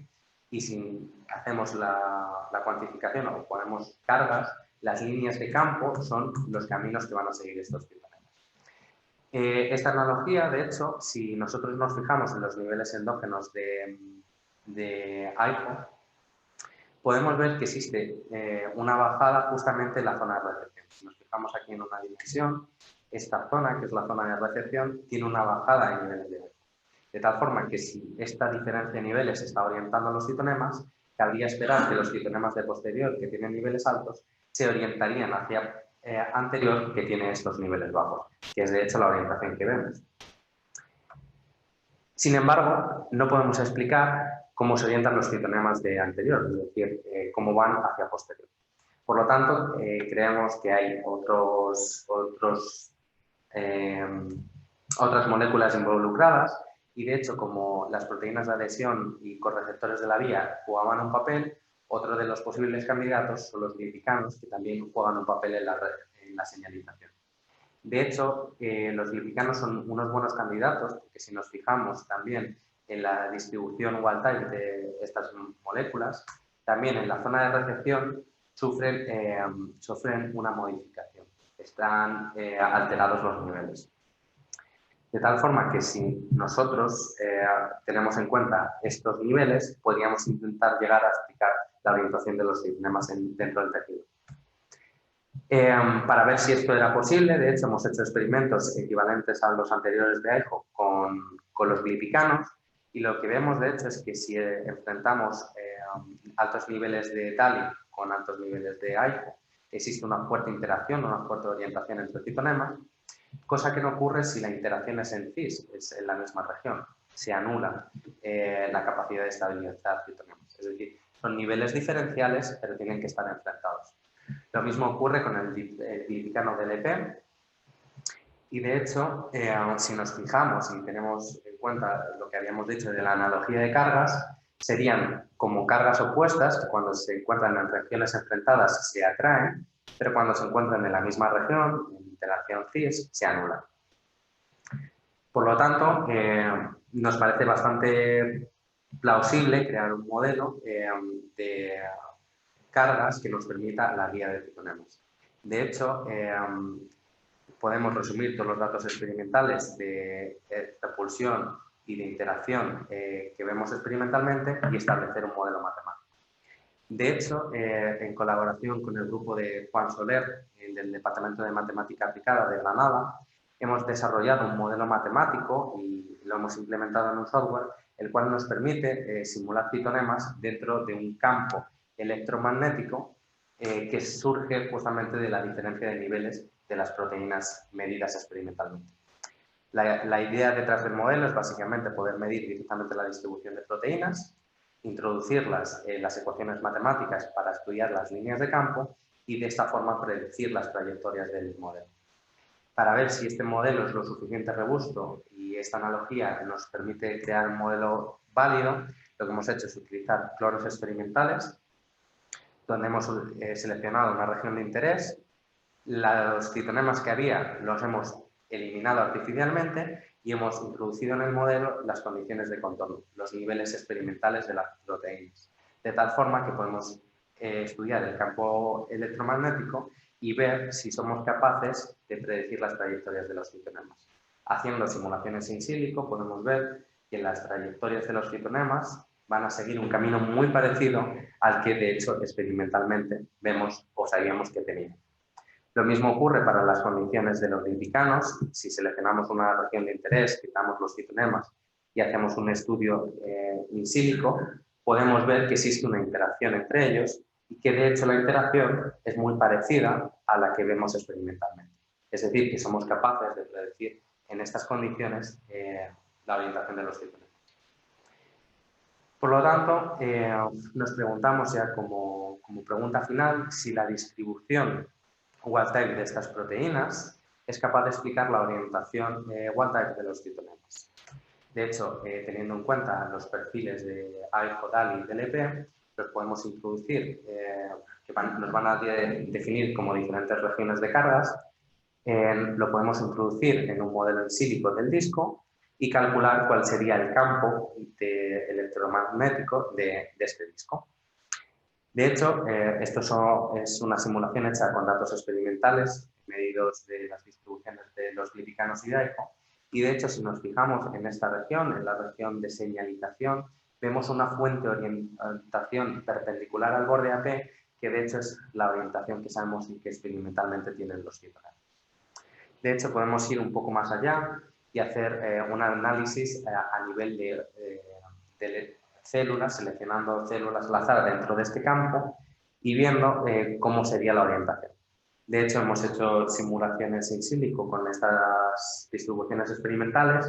Speaker 1: y si hacemos la cuantificación o ponemos cargas, las líneas de campo son los caminos que van a seguir estos fitonemas. Esta analogía, de hecho, si nosotros nos fijamos en los niveles endógenos de AIFO, podemos ver que existe una bajada justamente en la zona de recepción. Si nos fijamos aquí en una dimensión, esta zona, que es la zona de recepción, tiene una bajada en niveles de AIFO. De tal forma que si esta diferencia de niveles está orientando a los citonemas, cabría esperar que los citonemas de posterior, que tienen niveles altos, se orientarían hacia anterior, que tiene estos niveles bajos, que es de hecho la orientación que vemos. Sin embargo, no podemos explicar cómo se orientan los citonemas de anterior, es decir, cómo van hacia posterior. Por lo tanto, creemos que hay otras moléculas involucradas y, de hecho, como las proteínas de adhesión y correceptores de la vía jugaban un papel, otro de los posibles candidatos son los glipicanos, que también juegan un papel en la señalización. De hecho, los glipicanos son unos buenos candidatos, porque si nos fijamos también en la distribución wild-type de estas moléculas, también en la zona de recepción sufren una modificación. Están alterados los niveles. De tal forma que si nosotros tenemos en cuenta estos niveles, podríamos intentar llegar a explicar la orientación de los citonemas dentro del tejido. Para ver si esto era posible, de hecho, hemos hecho experimentos equivalentes a los anteriores de AIFO con los glipicanos y lo que vemos, de hecho, es que si enfrentamos altos niveles de TALI con altos niveles de AIFO, existe una fuerte interacción, una fuerte orientación entre citonemas, cosa que no ocurre si la interacción es en cis, es en la misma región. Se anula la capacidad de estabilizar citonemas. Es decir, son niveles diferenciales, pero tienen que estar enfrentados. Lo mismo ocurre con el glipicano DLP y, de hecho, si nos fijamos y tenemos en cuenta lo que habíamos dicho de la analogía de cargas, serían como cargas opuestas que cuando se encuentran en regiones enfrentadas se atraen, pero cuando se encuentran en la misma región, en interacción cis, se anulan. Por lo tanto, nos parece bastante plausible crear un modelo de cargas que nos permita la guía de citonemas. De hecho, podemos resumir todos los datos experimentales de repulsión y de interacción que vemos experimentalmente y establecer un modelo matemático. De hecho, en colaboración con el grupo de Juan Soler, del Departamento de Matemática Aplicada de Granada, hemos desarrollado un modelo matemático y lo hemos implementado en un software, el cual nos permite simular citonemas dentro de un campo electromagnético que surge justamente de la diferencia de niveles de las proteínas medidas experimentalmente. La idea detrás del modelo es básicamente poder medir directamente la distribución de proteínas, introducirlas en las ecuaciones matemáticas para estudiar las líneas de campo y de esta forma predecir las trayectorias del modelo. Para ver si este modelo es lo suficientemente robusto y esta analogía nos permite crear un modelo válido, lo que hemos hecho es utilizar clones experimentales, donde hemos seleccionado una región de interés, los citonemas que había los hemos eliminado artificialmente y hemos introducido en el modelo las condiciones de contorno, los niveles experimentales de las proteínas, de tal forma que podemos estudiar el campo electromagnético y ver si somos capaces de predecir las trayectorias de los citonemas. Haciendo simulaciones in silico podemos ver que las trayectorias de los citonemas van a seguir un camino muy parecido al que, de hecho, experimentalmente vemos o sabíamos que tenían. Lo mismo ocurre para las condiciones de los glipicanos. Si seleccionamos una región de interés, quitamos los citonemas y hacemos un estudio in silico, podemos ver que existe una interacción entre ellos y que, de hecho, la interacción es muy parecida a la que vemos experimentalmente. Es decir, que somos capaces de predecir en estas condiciones la orientación de los citonemas. Por lo tanto, nos preguntamos ya como pregunta final si la distribución wild-type de estas proteínas es capaz de explicar la orientación wild-type de los citonemas. De hecho, teniendo en cuenta los perfiles de AIFO, DALI y DLP, los podemos introducir, que nos van a definir como diferentes regiones de cargas, lo podemos introducir en un modelo en sílico del disco y calcular cuál sería el campo electromagnético de este disco. De hecho, esto es una simulación hecha con datos experimentales medidos de las distribuciones de los glipicanos y DAIHO, y de hecho, si nos fijamos en esta región, en la región de señalización, vemos una fuente de orientación perpendicular al borde AP, que de hecho es la orientación que sabemos y que experimentalmente tienen los citonemas. De hecho, podemos ir un poco más allá y hacer un análisis a nivel de células, seleccionando células al azar dentro de este campo y viendo cómo sería la orientación. De hecho, hemos hecho simulaciones in silico con estas distribuciones experimentales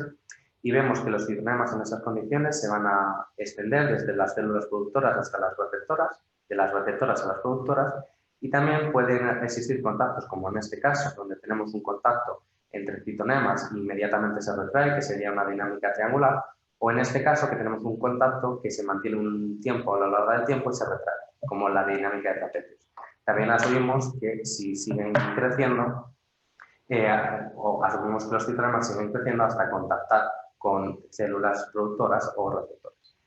Speaker 1: y vemos que los citonemas en esas condiciones se van a extender desde las células productoras hasta las receptoras, de las receptoras a las productoras, y también pueden existir contactos, como en este caso, donde tenemos un contacto entre citonemas y inmediatamente se retrae, que sería una dinámica triangular, o en este caso que tenemos un contacto que se mantiene un tiempo a lo largo del tiempo y se retrae, como la dinámica de trapecios. También asumimos que si siguen creciendo, o asumimos que los citonemas siguen creciendo hasta contactar con células productoras o receptores.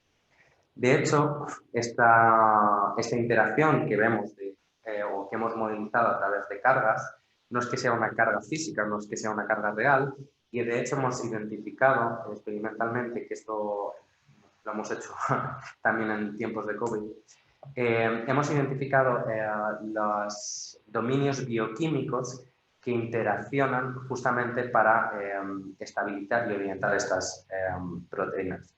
Speaker 1: De hecho, esta interacción que vemos o que hemos modelizado a través de cargas, no es que sea una carga física, no es que sea una carga real, y de hecho hemos identificado experimentalmente, que esto lo hemos hecho también en tiempos de COVID, hemos identificado los dominios bioquímicos que interaccionan justamente para estabilizar y orientar estas proteínas,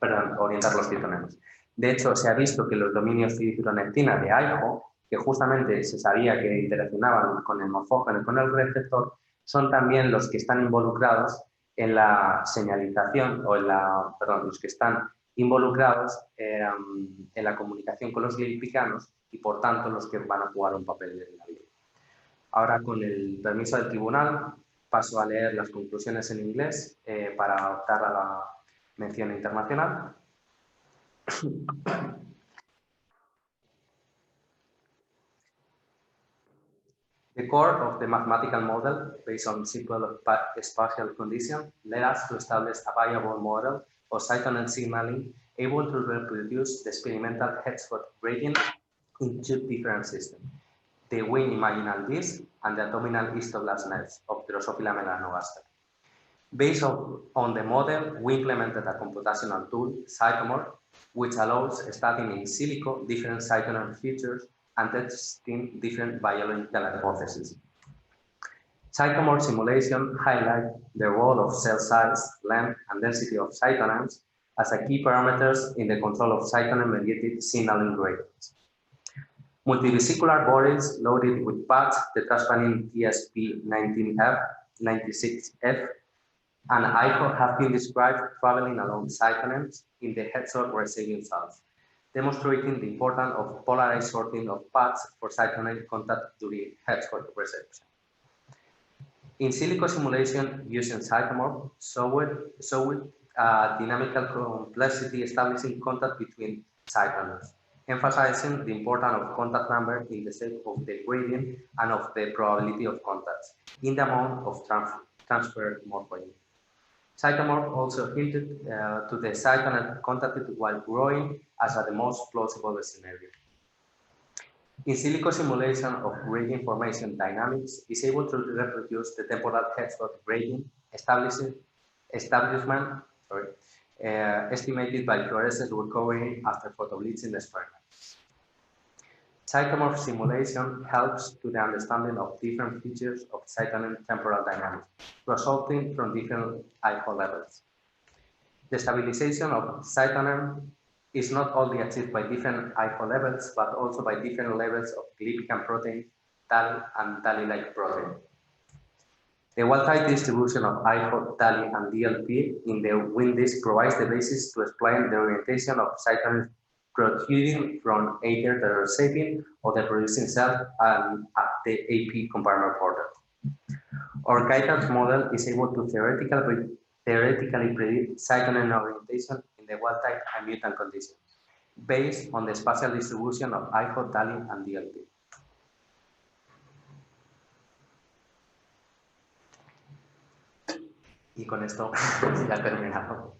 Speaker 1: perdón, orientar los citonemas. De hecho, se ha visto que los dominios fibronectina de AIHO, que justamente se sabía que interaccionaban con el morfógeno y con el receptor, son también los que están involucrados en la señalización o los que están involucrados en la comunicación con los glipicanos y, por tanto, los que van a jugar un papel en la vida. Ahora, con el permiso del tribunal, paso a leer las conclusiones en inglés para adaptar a la mención internacional. The core of the mathematical model, based on simple spatial conditions, led us to establish a viable model of cytokine signaling able to reproduce the experimental Hertzsprung gradient in two different systems, the wing imaginal disc and the abdominal histoblast nerves of Drosophila melanogaster. Based on the model, we implemented a computational tool, Cytomorph, which allows studying in silico different cytokine features and testing different biological hypotheses. Cytomorph simulation highlights the role of cell size, length, and density of cytokines as a key parameters in the control of cytokine-mediated signaling gradients. Multivesicular bodies loaded with pads, tetraspanin TSP19F, 96F, and AIHO have been described traveling along cytokines in the Hertzsprung receiving cells, demonstrating the importance of polarized sorting of paths for cytokine contact during Hertzsprung reception. In silico simulation using Cytomorph showed dynamical complexity establishing contact between cytokines, emphasizing the importance of contact number in the shape of the gradient and of the probability of contacts in the amount of transfer morphology. Cytomorph also hinted to the cytokine contacted while growing as the most plausible scenario. In silico simulation of gradient formation dynamics is able to reproduce the temporal Hertzsprung gradient establishment estimated by fluorescence recovery after photobleaching experiments. Cytomorph simulation helps to the understanding of different features of cytokine temporal dynamics, resulting from different AIHO levels. The stabilization of cytokine is not only achieved by different AIHO levels, but also by different levels of glipican protein, TALI, and TALI-like protein. The wild-type distribution of AIHO, TALI, and DLP in the wing disc provides the basis to explain the orientation of cytokines protruding from either the recipient or the producing cell and at the AP compartment border. Our guidance model is able to theoretically predict cytokine orientation in the wild-type and mutant conditions, based on the spatial distribution of AIHO, TALI, and DLP. Y con esto ya he terminado.